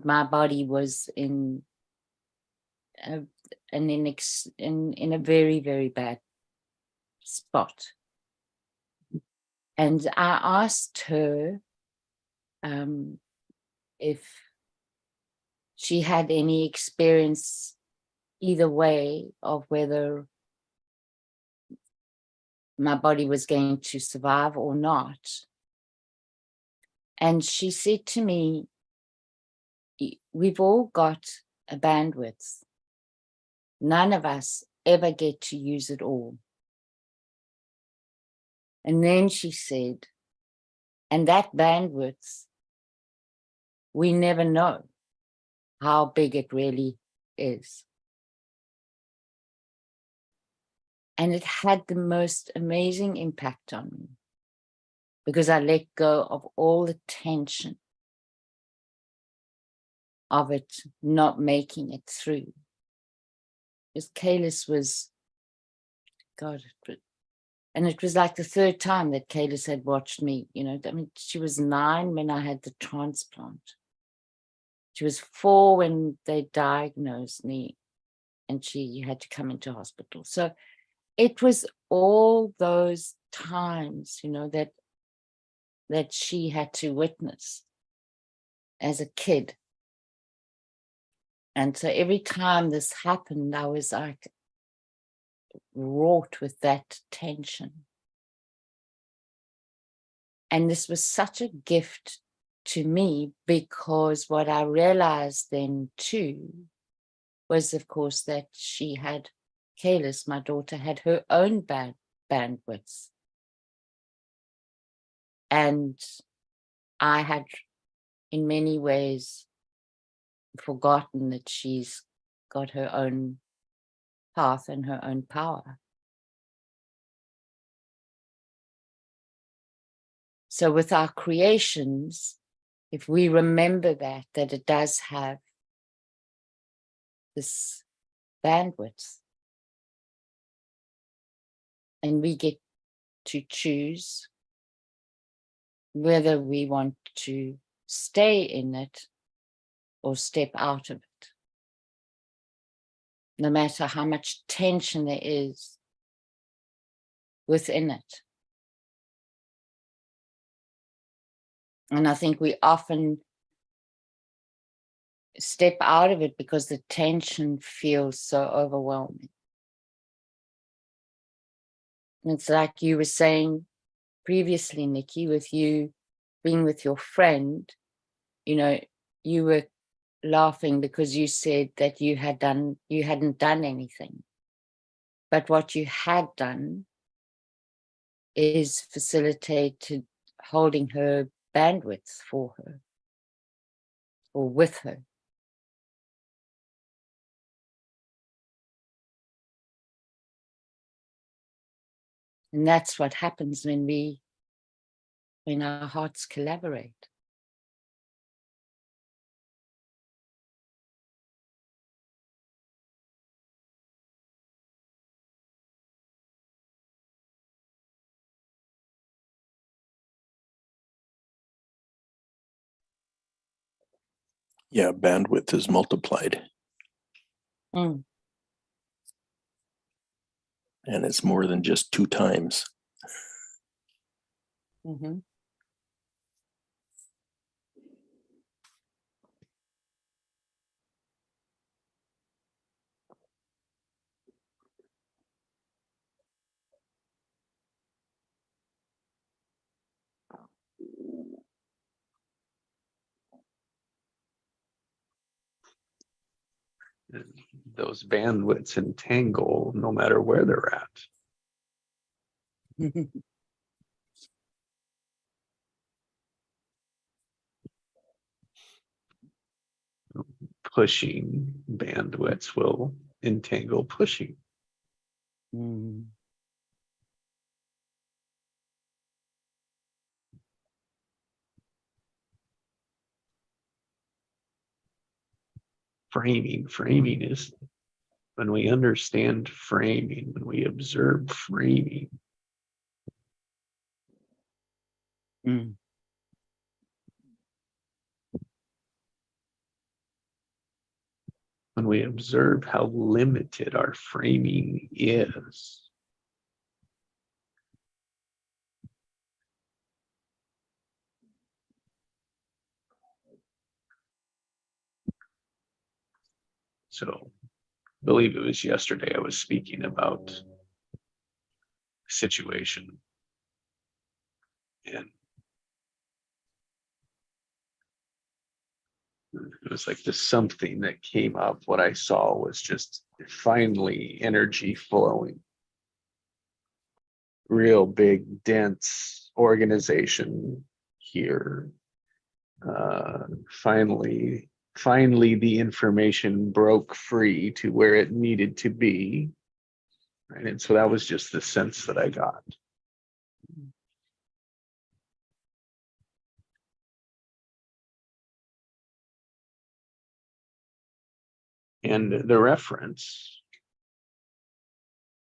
my body was in a very, very bad spot. And I asked her if she had any experience either way of whether my body was going to survive or not. And she said to me, we've all got a bandwidth. None of us ever get to use it all. And then she said, and that bandwidth, we never know how big it really is. And it had the most amazing impact on me because I let go of all the tension of it not making it through. Because Kalis was, God, and it was like the third time that Kalis had watched me, you know, I mean, she was 9 when I had the transplant. She was 4 when they diagnosed me and she had to come into hospital. So it was all those times, you know, that she had to witness as a kid. And so every time this happened, I was like wrought with that tension. And this was such a gift to me because what I realized then too was, of course, that she had, Kalis, my daughter, had her own bandwidth. And I had, in many ways, forgotten that she's got her own path and her own power. So with our creations, if we remember that it does have this bandwidth, and we get to choose whether we want to stay in it or step out of it. No matter how much tension there is within it. And I think we often step out of it because the tension feels so overwhelming. And it's like you were saying previously, Nikki, with you being with your friend, you know, you were laughing because you said that you hadn't done anything. But what you had done is facilitated holding her bandwidth for her or with her. And that's what happens when our hearts collaborate. Yeah, bandwidth is multiplied. Mm. And it's more than just 2 times. Mm-hmm. Those bandwidths entangle no matter where they're at. Pushing bandwidths will entangle pushing. Mm. Framing is when we understand framing, when we observe framing. Mm. When we observe how limited our framing is. So, I believe it was yesterday I was speaking about situation. And it was like the something that came up. What I saw was just finally energy flowing. real big, dense organization here. Finally, the information broke free to where it needed to be. Right. And so that was just the sense that I got. And the reference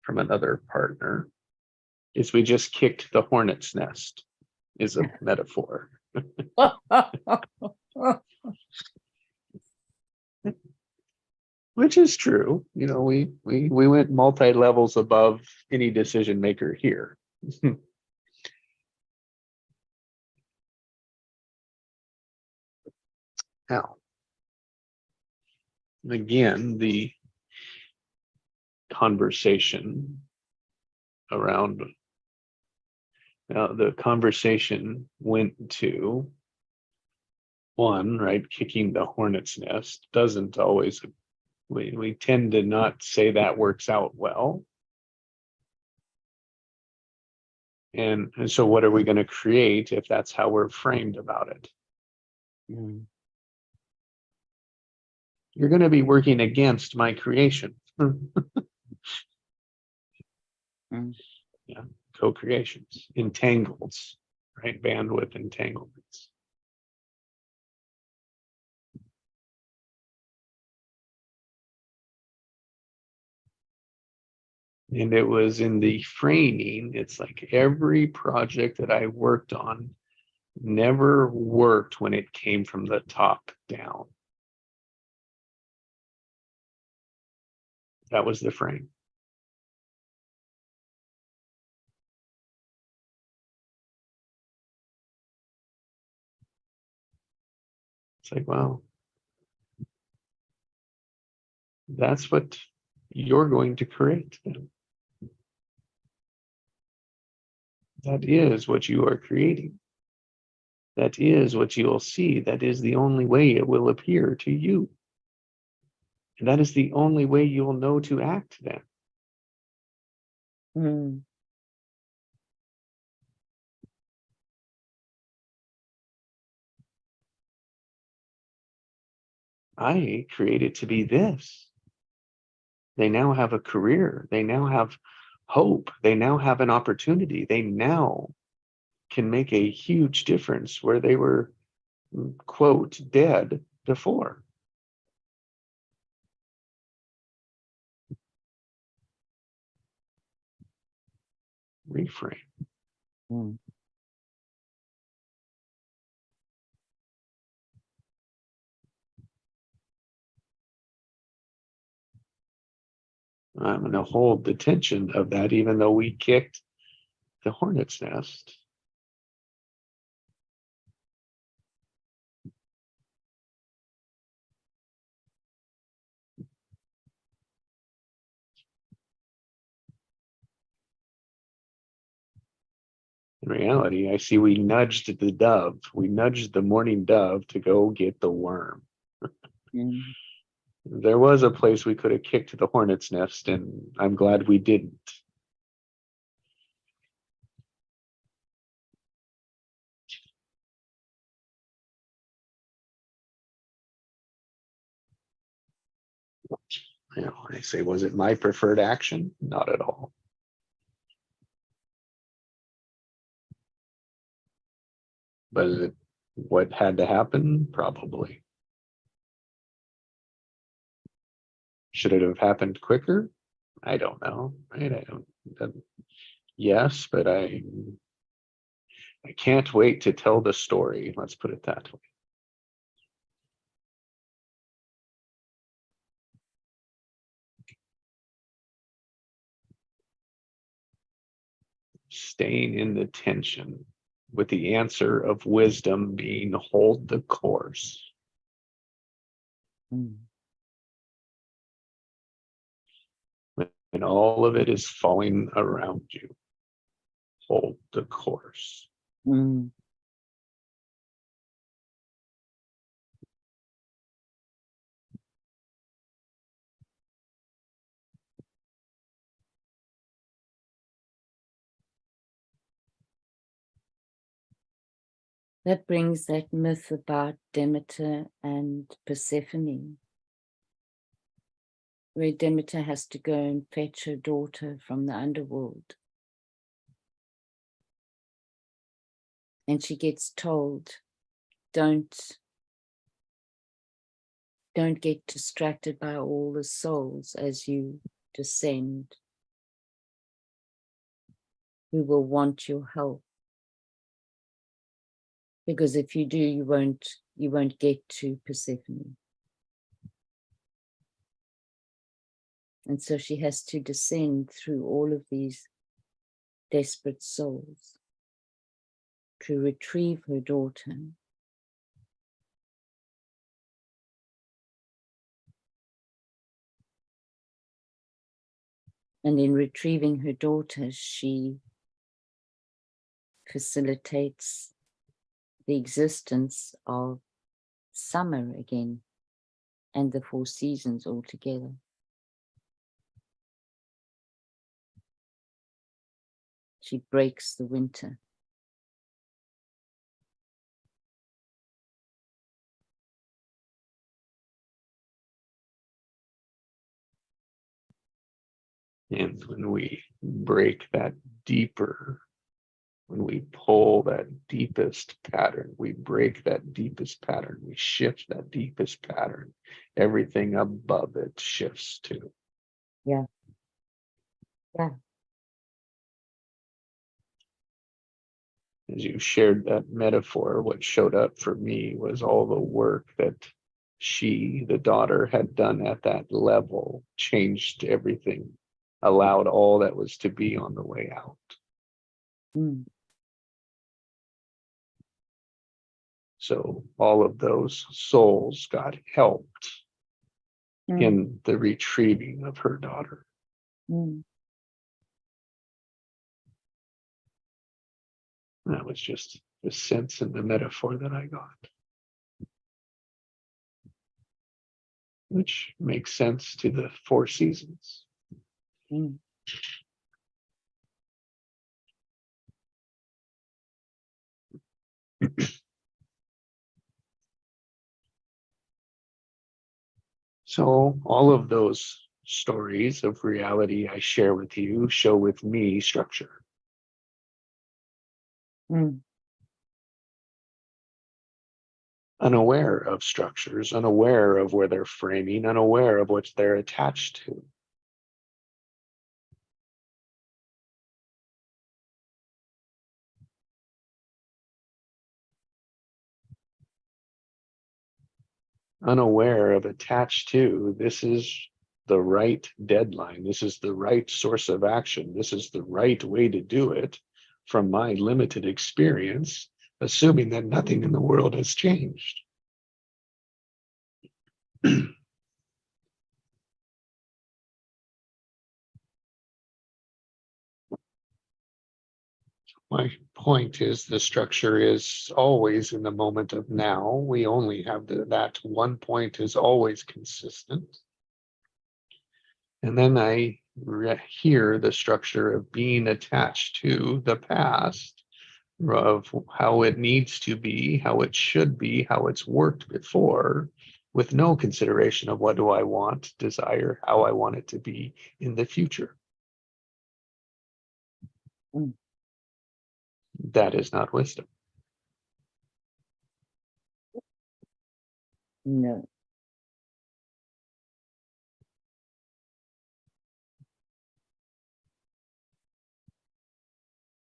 from another partner is we just kicked the hornet's nest, is a metaphor. Which is true. You know, we went multi-levels above any decision maker here. Now, again, the conversation around the conversation went to one, right? Kicking the hornet's nest doesn't always, we tend to not say that works out well. And so what are we going to create if that's how we're framed about it? You're going to be working against my creation. Yeah, co-creations, entangles, right? Bandwidth entanglements. And it was in the framing, it's like every project that I worked on never worked when it came from the top down. That was the frame. It's like, wow, that's what you're going to create then. That is what you are creating. That is what you will see. That is the only way it will appear to you. And that is the only way you will know to act then. I created to be this. They now have a career. They now have hope. They now have an opportunity. They now can make a huge difference where they were, quote, dead before. Reframe. I'm going to hold the tension of that, even though we kicked the hornet's nest. In reality, I see we nudged the dove. We nudged the morning dove to go get the worm. There was a place we could have kicked the hornet's nest, and I'm glad we didn't. You know, I say, was it my preferred action? Not at all. But is it what had to happen? Probably. Should it have happened quicker? I don't know. Right? I don't. Yes, but I can't wait to tell the story. Let's put it that way. Staying in the tension with the answer of wisdom being hold the course. And all of it is falling around you. Hold the course. That brings that myth about Demeter and Persephone, where Demeter has to go and fetch her daughter from the underworld. And she gets told, don't get distracted by all the souls as you descend, who will want your help. Because if you do, you won't get to Persephone. And so she has to descend through all of these desperate souls to retrieve her daughter. And in retrieving her daughter, she facilitates the existence of summer again and the 4 seasons altogether. She breaks the winter. And when we break that deeper, when we pull that deepest pattern, we break that deepest pattern, we shift that deepest pattern, everything above it shifts too. Yeah. Yeah. As you shared that metaphor, what showed up for me was all the work that she, the daughter, had done at that level, changed everything, allowed all that was to be on the way out. Mm. So all of those souls got helped Mm. in the retrieving of her daughter. Mm. That was just the sense and the metaphor that I got, which makes sense to the 4 seasons. Mm. So all of those stories of reality I share with you show with me structure. Mm. Unaware of structures, unaware of where they're framing, unaware of what they're attached to. Unaware of attached to, this is the right deadline, this is the right source of action, this is the right way to do it from my limited experience, assuming that nothing in the world has changed. My point is the structure is always in the moment of now. We only have that one point is always consistent. And then I hear the structure of being attached to the past, of how it needs to be, how it should be, how it's worked before, with no consideration of what do I want, desire, how I want it to be in the future. Mm. That is not wisdom. No.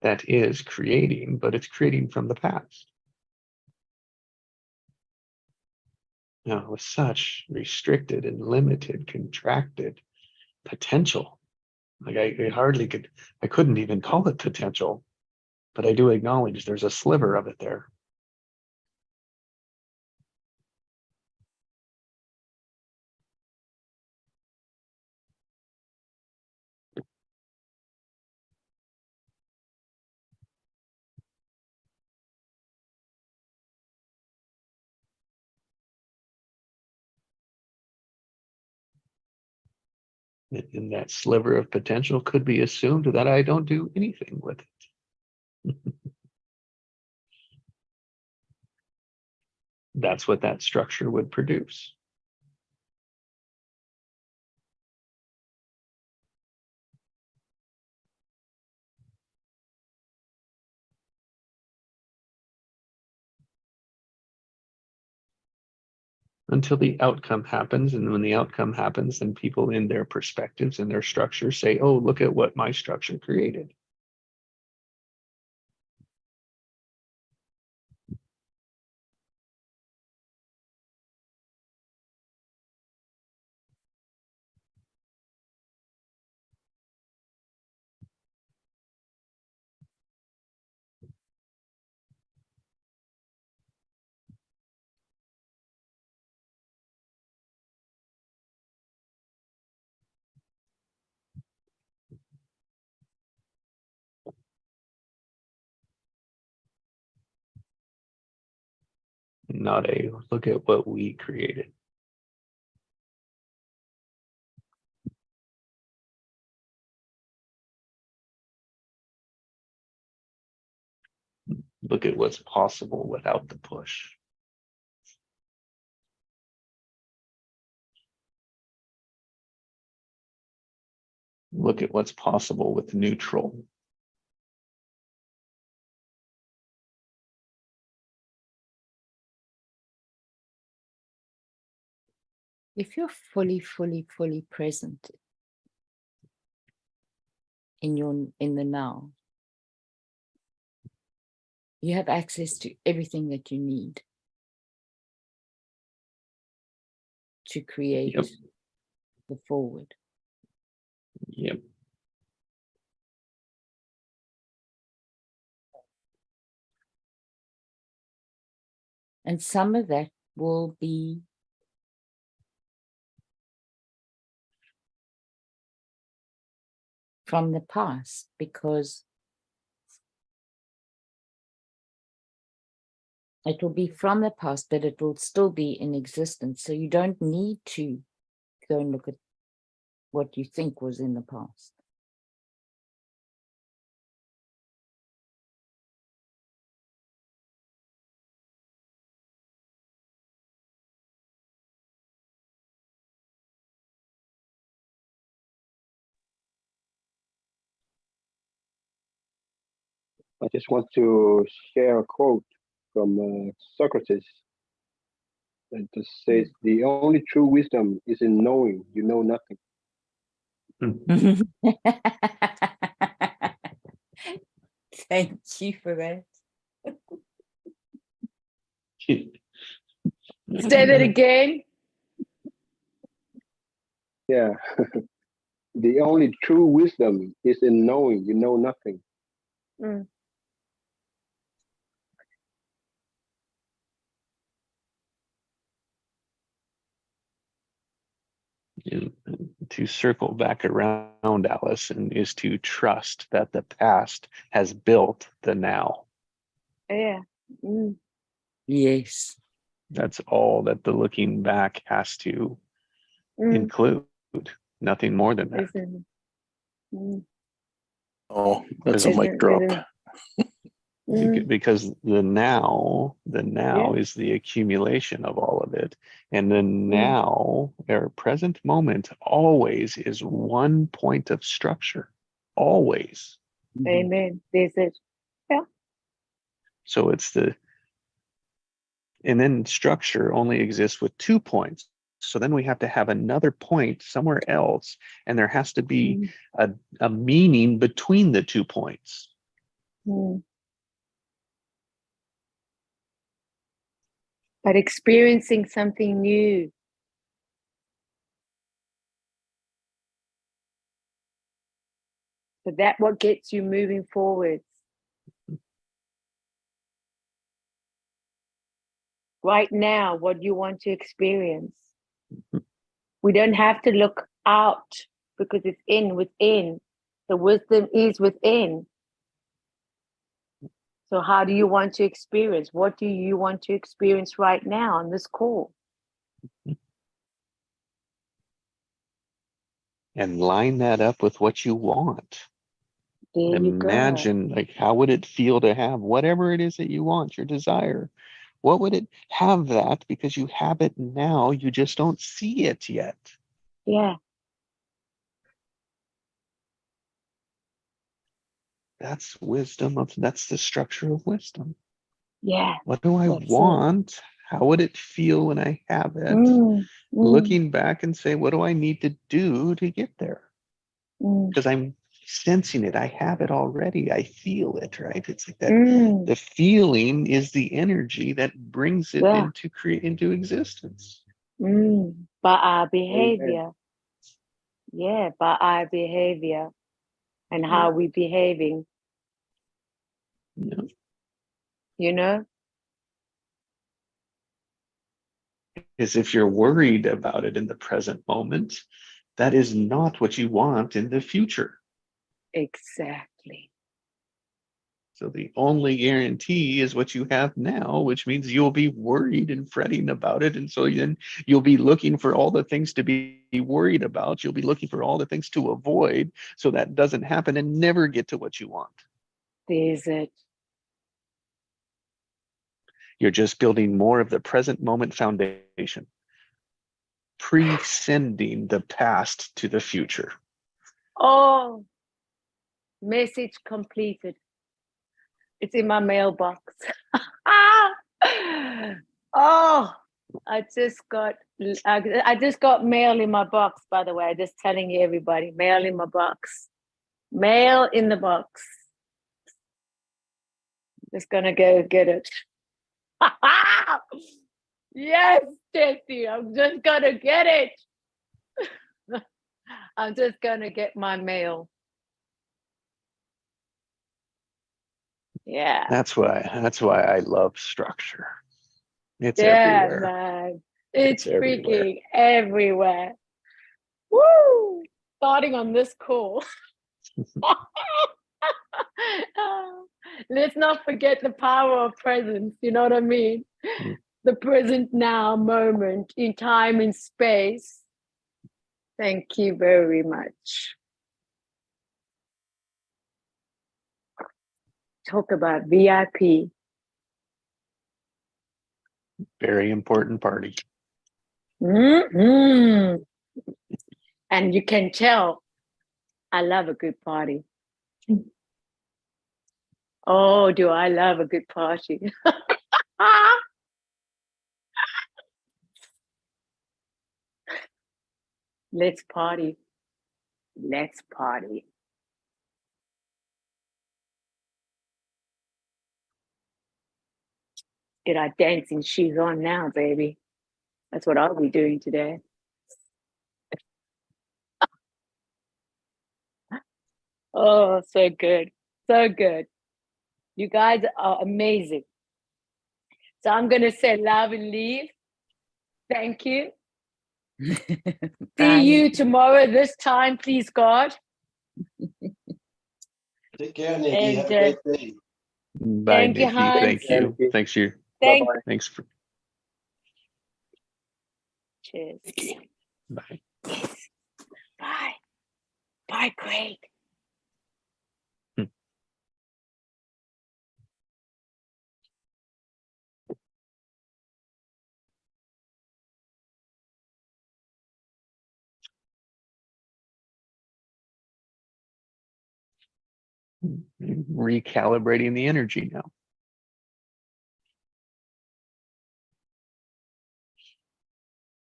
That is creating, but it's creating from the past. Now, with such restricted and limited, contracted potential, like I hardly could, I couldn't even call it potential, but I do acknowledge there's a sliver of it there. And that sliver of potential could be assumed that I don't do anything with it. that's what that structure would produce. Until the outcome happens. And when the outcome happens, then people in their perspectives and their structures say, oh, look at what my structure created. Not a look at what we created. Look at what's possible without the push. Look at what's possible with neutral. If you're fully present in the now, you have access to everything that you need to create Yep. the forward. Yep. And some of that will be from the past, because it will be from the past, but it will still be in existence. So you don't need to go and look at what you think was in the past. I just want to share a quote from Socrates that just says, "The only true wisdom is in knowing you know nothing." Thank you for that. Say that again. Yeah. The only true wisdom is in knowing you know nothing. Mm. To circle back around, Allison, is to trust that the past has built the now. Yeah. Mm. Yes. That's all that the looking back has to include. Nothing more than that. Isn't it? Mm. Oh, that's a Because- mic drop. Because the now is the accumulation of all of it. And the now, our present moment, always is one point of structure. Always. Amen. There's it. So it's and then structure only exists with 2 points. So then we have to have another point somewhere else, and there has to be a meaning between the 2 points. But experiencing something new. So that's what gets you moving forwards. Right now, what you want to experience. We don't have to look out because it's within. The wisdom is within. So how do you want to experience? What do you want to experience right now on this call? And line that up with what you want. There you go. Imagine, like, how would it feel to have whatever it is that you want, your desire? What would it have that? Because you have it now, you just don't see it yet. Yeah. That's wisdom of, that's the structure of wisdom. Yeah. What do I That's it. want? How would it feel when I have it? Mm, mm, Looking back and say, what do I need to do to get there? mm, Because I'm sensing it. I have it already. I feel it, right? It's like that. mm. The feeling is the energy that brings it Yeah. into existence. By our behavior. Yeah, by our behavior and how we behaving, Yeah. you know? Because if you're worried about it in the present moment, that is not what you want in the future. Exactly. So the only guarantee is what you have now, which means you'll be worried and fretting about it. And so then you'll be looking for all the things to be worried about. You'll be looking for all the things to avoid so that doesn't happen and never get to what you want. There's it. You're just building more of the present moment foundation, pre-sending the past to the future. Oh, message completed. It's in my mailbox. Oh, I just got mail in my box, by the way. Just telling you, everybody, mail in my box. Mail in the box. Just gonna go get it. Yes, Jesse, I'm just gonna get it. I'm just gonna get my mail. Yeah. That's why I love structure. It's Yeah, everywhere. man. It's everywhere. freaking everywhere. Woo! Starting on this call. Let's not forget the power of presence. You know what I mean? Mm. The present now moment in time and space. Thank you very much. Talk about VIP. Very important party. Mm-hmm. And you can tell I love a good party. Oh, do I love a good party? Let's party. Let's party. Get our dancing shoes on now, baby. That's what I'll be doing today. Oh, so good. So good. You guys are amazing. So I'm going to say love and leave. Thank you. See you tomorrow this time, please, God. Take care, Nikki. And, Have a great day. Bye, Thank you, Nikki. Hans. Thank you. Nikki. Thanks you. Thank. Bye-bye. Thanks for. Cheers. Bye. Bye. Bye, Craig. Recalibrating the energy now.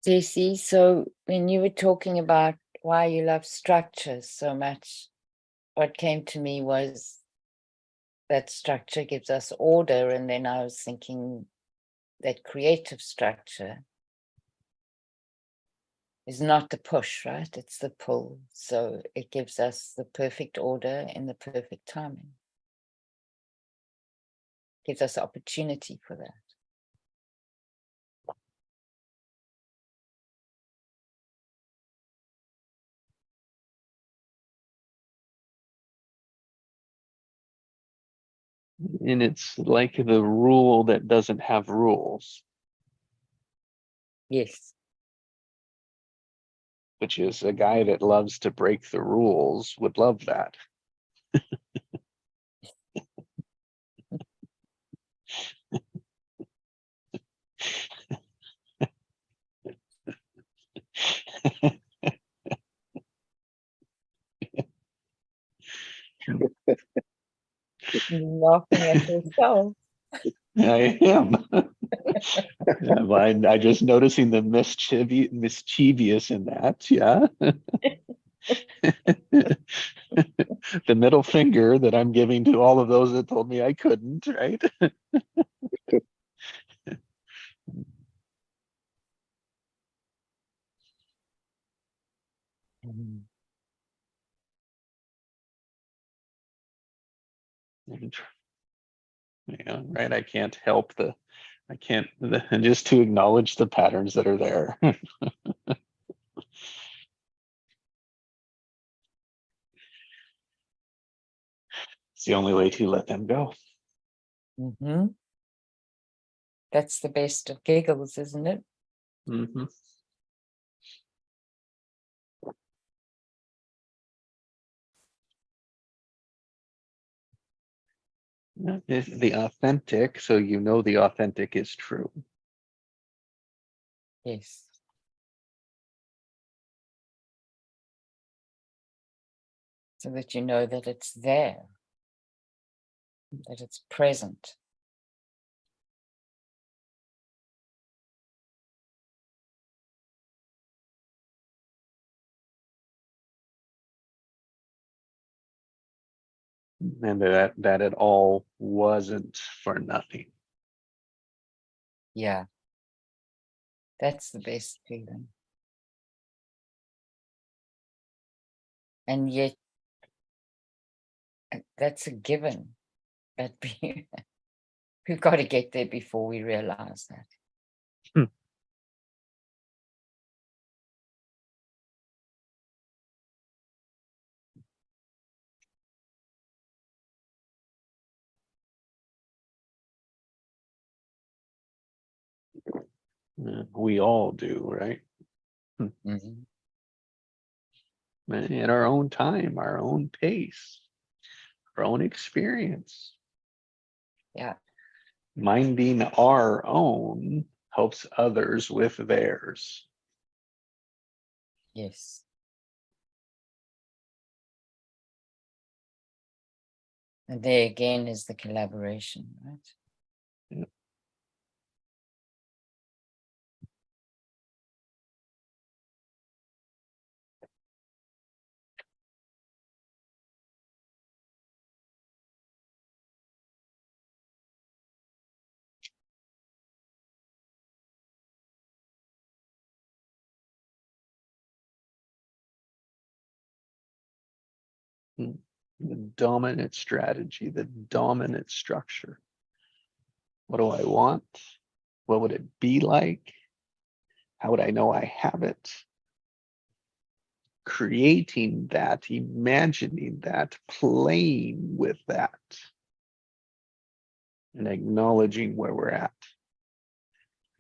Jesse, so when you were talking about why you love structures so much, what came to me was that structure gives us order. And then I was thinking that creative structure is not the push, right? It's the pull. So it gives us the perfect order in the perfect timing. Gives us opportunity for that. And it's like the rule that doesn't have rules, Yes. which is a guy that loves to break the rules would love that. Laughing at yourself. I am. Yeah, I just noticing the mischievous in that. Yeah. The middle finger that I'm giving to all of those that told me I couldn't, right? Mhm. Yeah, right. I can't help just to acknowledge the patterns that are there. It's the only way to let them go. Mhm. That's the best of giggles, isn't it? Mm-hmm. It's the authentic, so you know the authentic is true. Yes. So that you know that it's there, that it's present. And that it all wasn't for nothing. Yeah. That's the best feeling. And yet, that's a given. But we've got to get there before we realize that. We all do, right? Mhm. At our own time, our own pace, our own experience. Yeah. Minding our own helps others with theirs. Yes. And there again is the collaboration, right? Yeah. The dominant strategy, the dominant structure. What do I want? What would it be like? How would I know I have it? Creating that, imagining that, playing with that, and acknowledging where we're at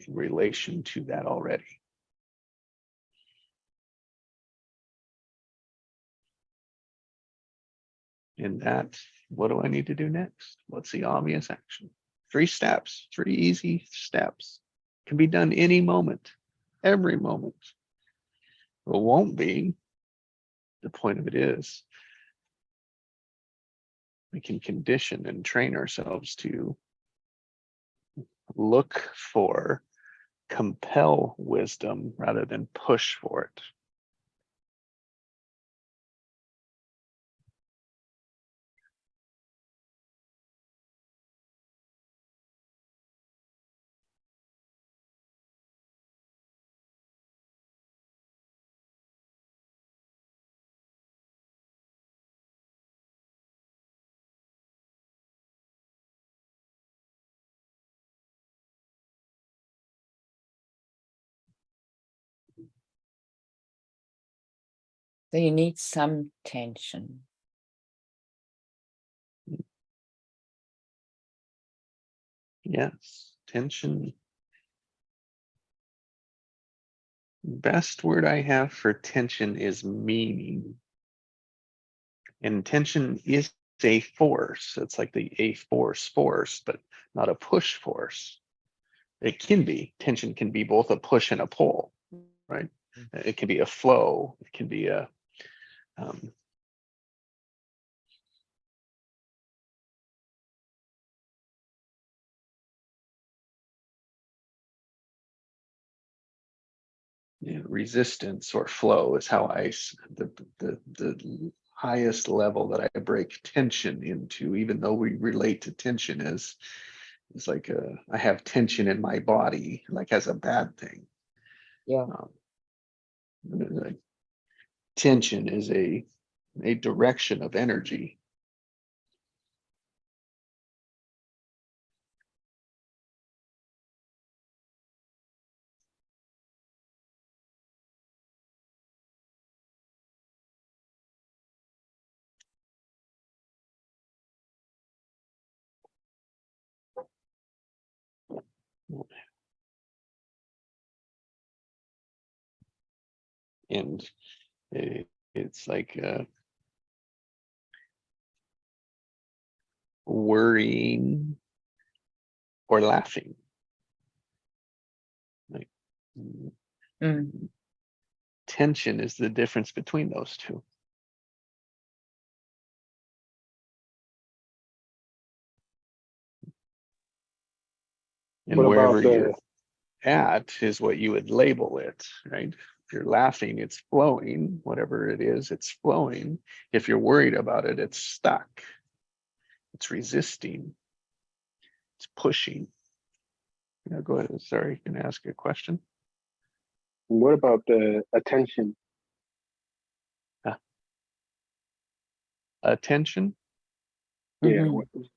in relation to that already. In that, what do I need to do next? What's the obvious action? 3 steps, 3 easy steps. Can be done any moment, every moment. It won't be. The point of it is we can condition and train ourselves to look for, compel wisdom rather than push for it. So you need some tension. Yes, tension. Best word I have for tension is meaning. And tension is a force. It's like a force, but not a push force. It can be. Tension can be both a push and a pull, right? It can be a flow. It can be a um, Yeah, resistance or flow is how the highest level that I break tension into, even though we relate to tension as it's like I have tension in my body, like as a bad thing. Yeah. Like, tension is a direction of energy. And it's like worrying or laughing. Like Mm. tension is the difference between those two. And What about wherever you're at is what you would label it, right? If you're laughing, it's flowing. Whatever it is, it's flowing. If you're worried about it, it's stuck. It's resisting. It's pushing. Go ahead. Sorry, can I ask you a question? what about attention? Attention. Yeah, Mhm.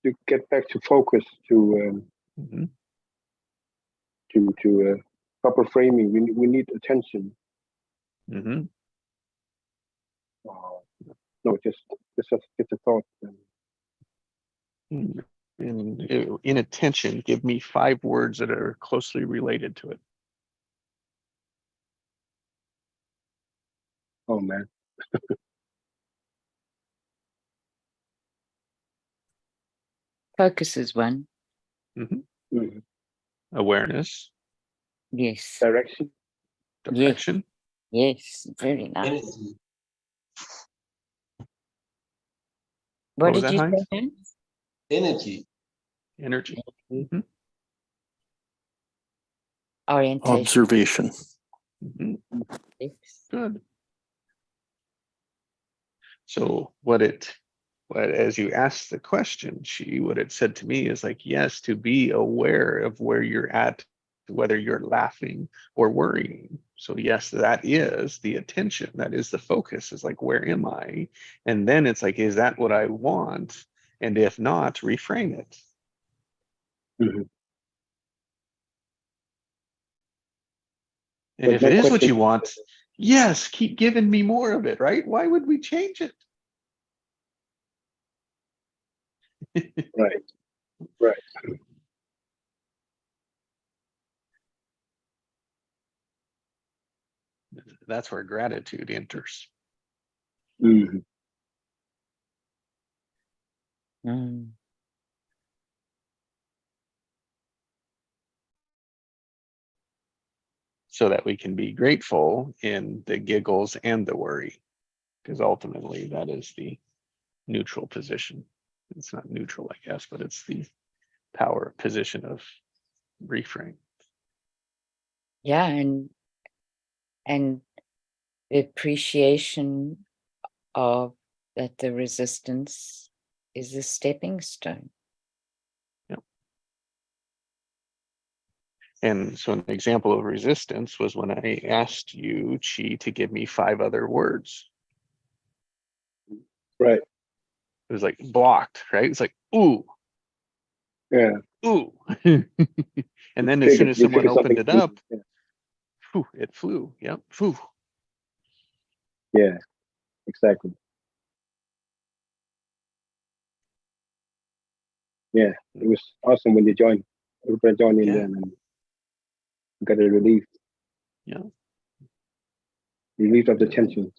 to get back to focus, to Mhm. proper framing. We need attention. Mhm. No, just a thought. In attention, give me 5 words that are closely related to it. Oh man, Focus is one. Mhm. Mhm. Awareness, Yes. Direction. direction. Yes. Very nice. Energy. What was did that, you Heinz? say, Hans? Energy. Energy. Mhm. Orientation. Observation. Mhm. Yes. Good. So as you asked the question, what it said to me is like, yes, to be aware of where you're at, whether you're laughing or worrying. So yes, that is the attention. That is the focus, is like, where am I? And then it's like, is that what I want? And if not, reframe it. Mhm. And But if my it is what question you is, want, yes, keep giving me more of it, right? Why would we change it? right, right. That's where gratitude enters. Mhm. Mm. So that we can be grateful in the giggles and the worry, because ultimately that is the neutral position. It's not neutral, I guess, but it's the power position of reframe. Yeah, and the appreciation of that the resistance is a stepping stone. Yep. And so an example of resistance was when I asked you, Chi, to give me 5 other words. Right. It was like blocked, right? It's like, ooh, Yeah. ooh. And then as soon as You someone triggered opened something. it up, Yeah. whew, it flew. Yep. Whew. Yeah. Exactly. Yeah. It was awesome when you joined. Everybody joined in Yeah. there and got a relief. Yeah. Relief of the tension.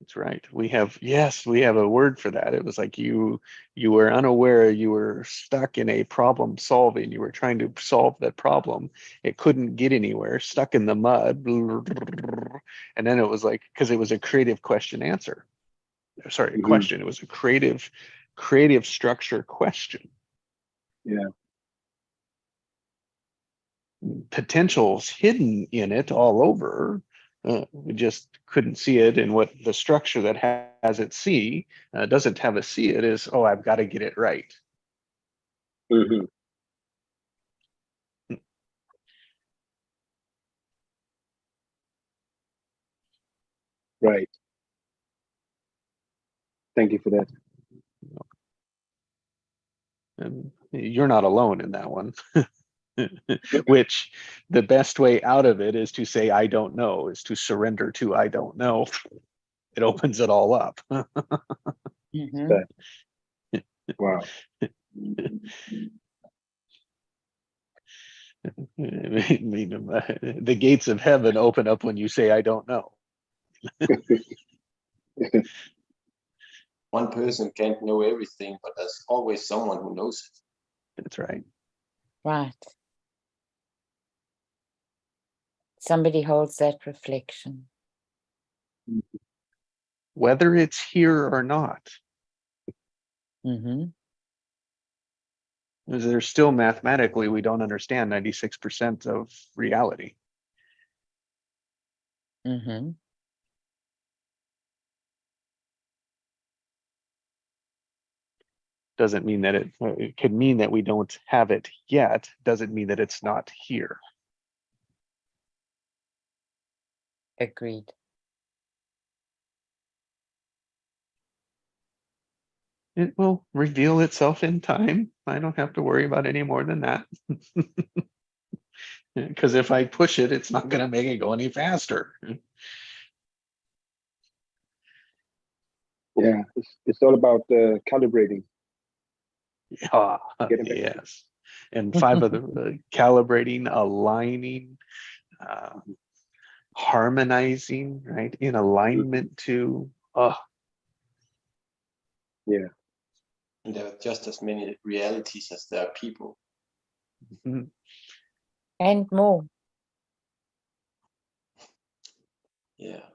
That's right. We have a word for that. It was like you were unaware, you were stuck in a problem solving. You were trying to solve that problem. It couldn't get anywhere, stuck in the mud. And then it was like, because it was a creative question answer. Sorry, Mhm. question. It was a creative structure question. Yeah. potentials hidden in it all over. We just couldn't see it. And what the structure that has it see doesn't have a see it is, oh, I've got to get it right. Mhm. Right. Thank you for that. And you're not alone in that one. Which the best way out of it is to say, I don't know, is to surrender to I don't know. It opens it all up. Mhm. Wow. The gates of heaven open up when you say, I don't know. One person can't know everything, but there's always someone who knows it. That's right. Right. Somebody holds that reflection. Whether it's here or not, Mm-hmm. because there's still mathematically, we don't understand 96% of reality. Mm-hmm. Doesn't mean that it could mean that we don't have it yet. Doesn't mean that it's not here. Agreed. It will reveal itself in time. I don't have to worry about any more than that. Because if I push it, it's not going to make it go any faster. Yeah, it's all about calibrating. Ah, Getting back. yes. And five of the calibrating, aligning, uh, harmonizing, right? In alignment to, Yeah. And there are just as many realities as there are people. mhm. And more. Yeah.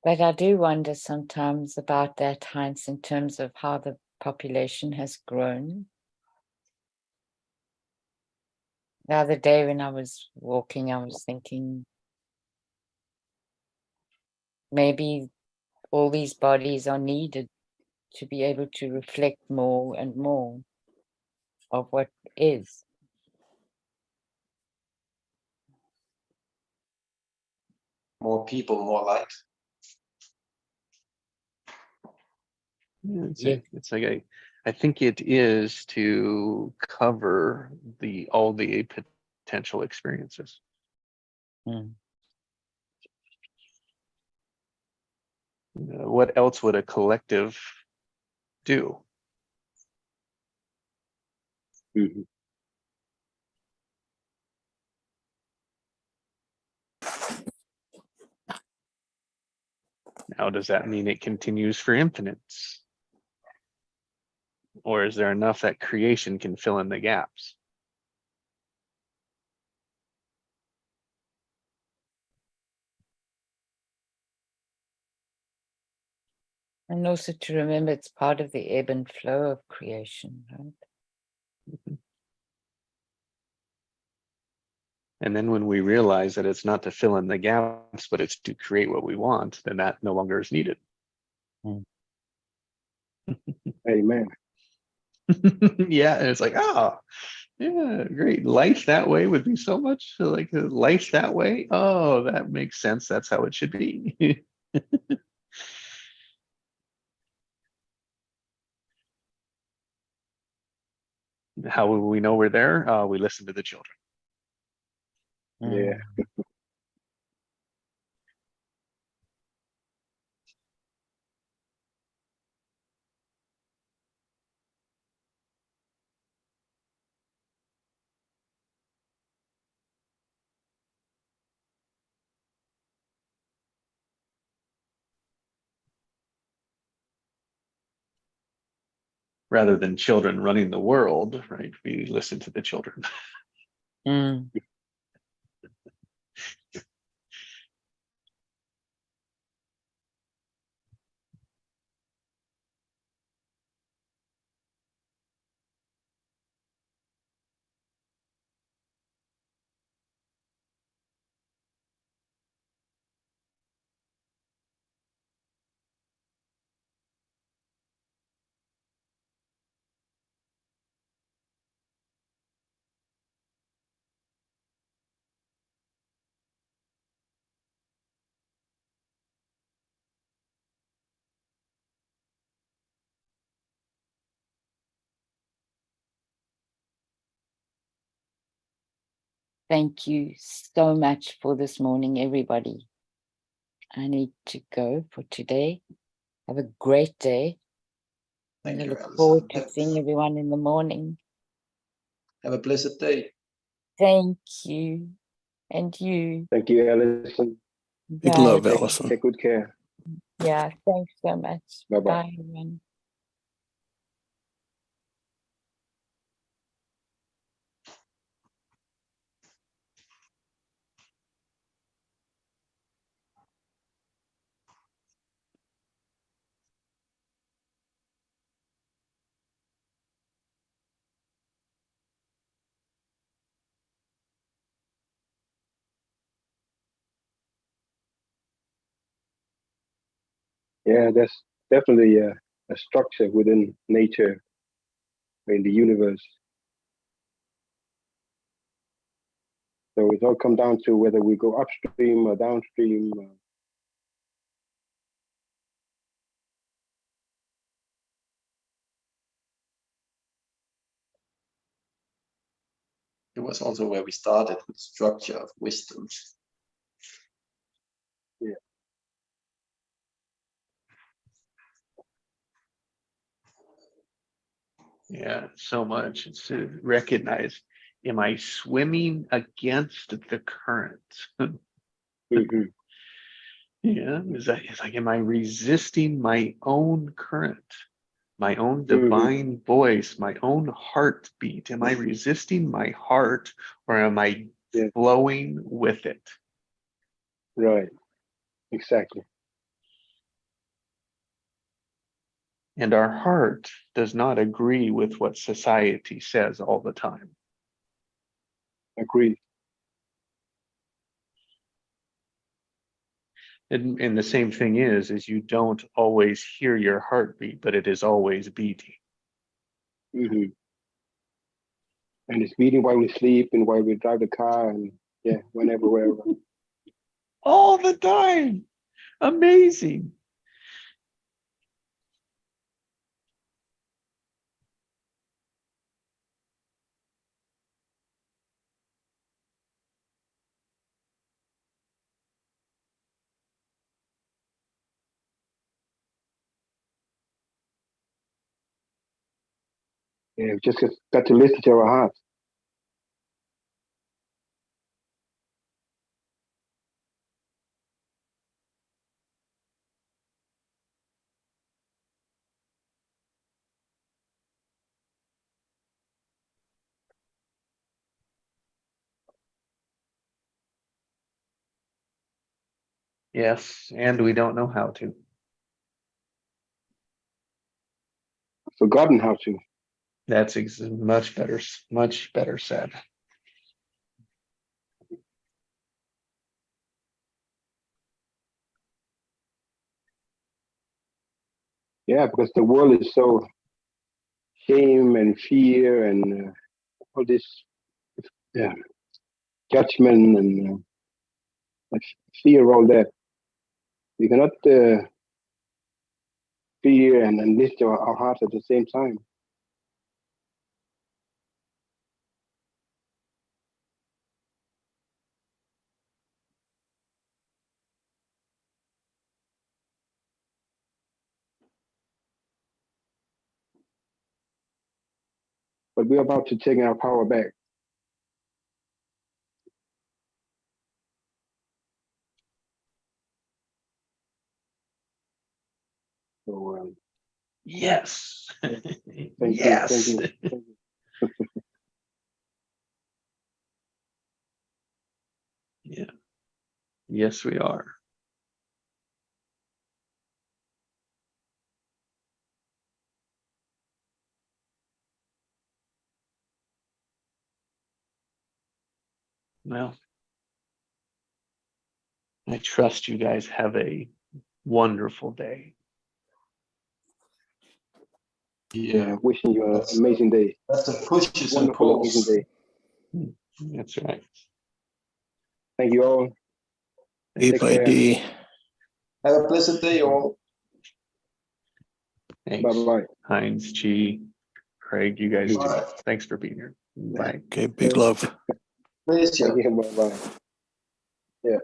But I do wonder sometimes about that, Heinz, in terms of how the population has grown. The other day when I was walking, I was thinking maybe all these bodies are needed to be able to reflect more and more of what is. More people, more light. Yeah, Yeah. it's like I think it is to cover all the potential experiences. Mm. What else would a collective do? Mhm. Now, does that mean it continues for infinites? Or is there enough that creation can fill in the gaps? And also to remember it's part of the ebb and flow of creation, right? And then when we realize that it's not to fill in the gaps, but it's to create what we want, then that no longer is needed. Amen. Yeah, and it's like, oh, yeah, great. Life that way would be so much like life that way. Oh, that makes sense. That's how it should be. How will we know we're there? We listen to the children. Yeah. Mm. Rather than children running the world, right? We listen to the children. Mm. Thank you so much for this morning, everybody. I need to go for today. Have a great day. Thank I you, look forward Alison. to seeing everyone in the morning. Have a blessed day. Thank you. And you. Thank you, Alison. Big Bye. love, Allison. Take good care. Yeah, thanks so much. Bye-bye. Bye, everyone. Yeah, there's definitely a structure within nature, in the universe. So it all comes down to whether we go upstream or downstream. It was also where we started with structure of wisdom. Yeah, so much. It's to recognize, am I swimming against the current? Mhm. Yeah, it's like, am I resisting my own current, my own Mhm. divine voice, my own heartbeat? Am I resisting my heart, or am I Yeah. flowing with it? Right. Exactly. And our heart does not agree with what society says all the time. Agreed. And the same thing is you don't always hear your heartbeat, but it is always beating. Hmm. And it's beating while we sleep and while we drive the car and yeah, whenever, wherever. All the time. Amazing. Yeah, we just got to listen to our hearts. Yes, and we don't know how to. Forgotten how to. That's much better said. Yeah, because the world is so shame and fear and all this judgment and fear, all that. We cannot fear and lift our hearts at the same time. But we're about to take our power back. So Yes. thank Yes. you, thank you. Yeah. Yes, we are. Well, I trust you guys have a wonderful day. Yeah, wishing you an amazing day. That's the pushes and Wonderful, amazing pulls. day. That's right. Thank you all. Day Take by care. day. Have a blessed day, all. Thanks. Bye-bye. Heinz, Chi, Craig, you guys too. Bye. Thanks for being here. Bye. Okay, big love. Pleasure. Thank you. Bye bye. Yeah.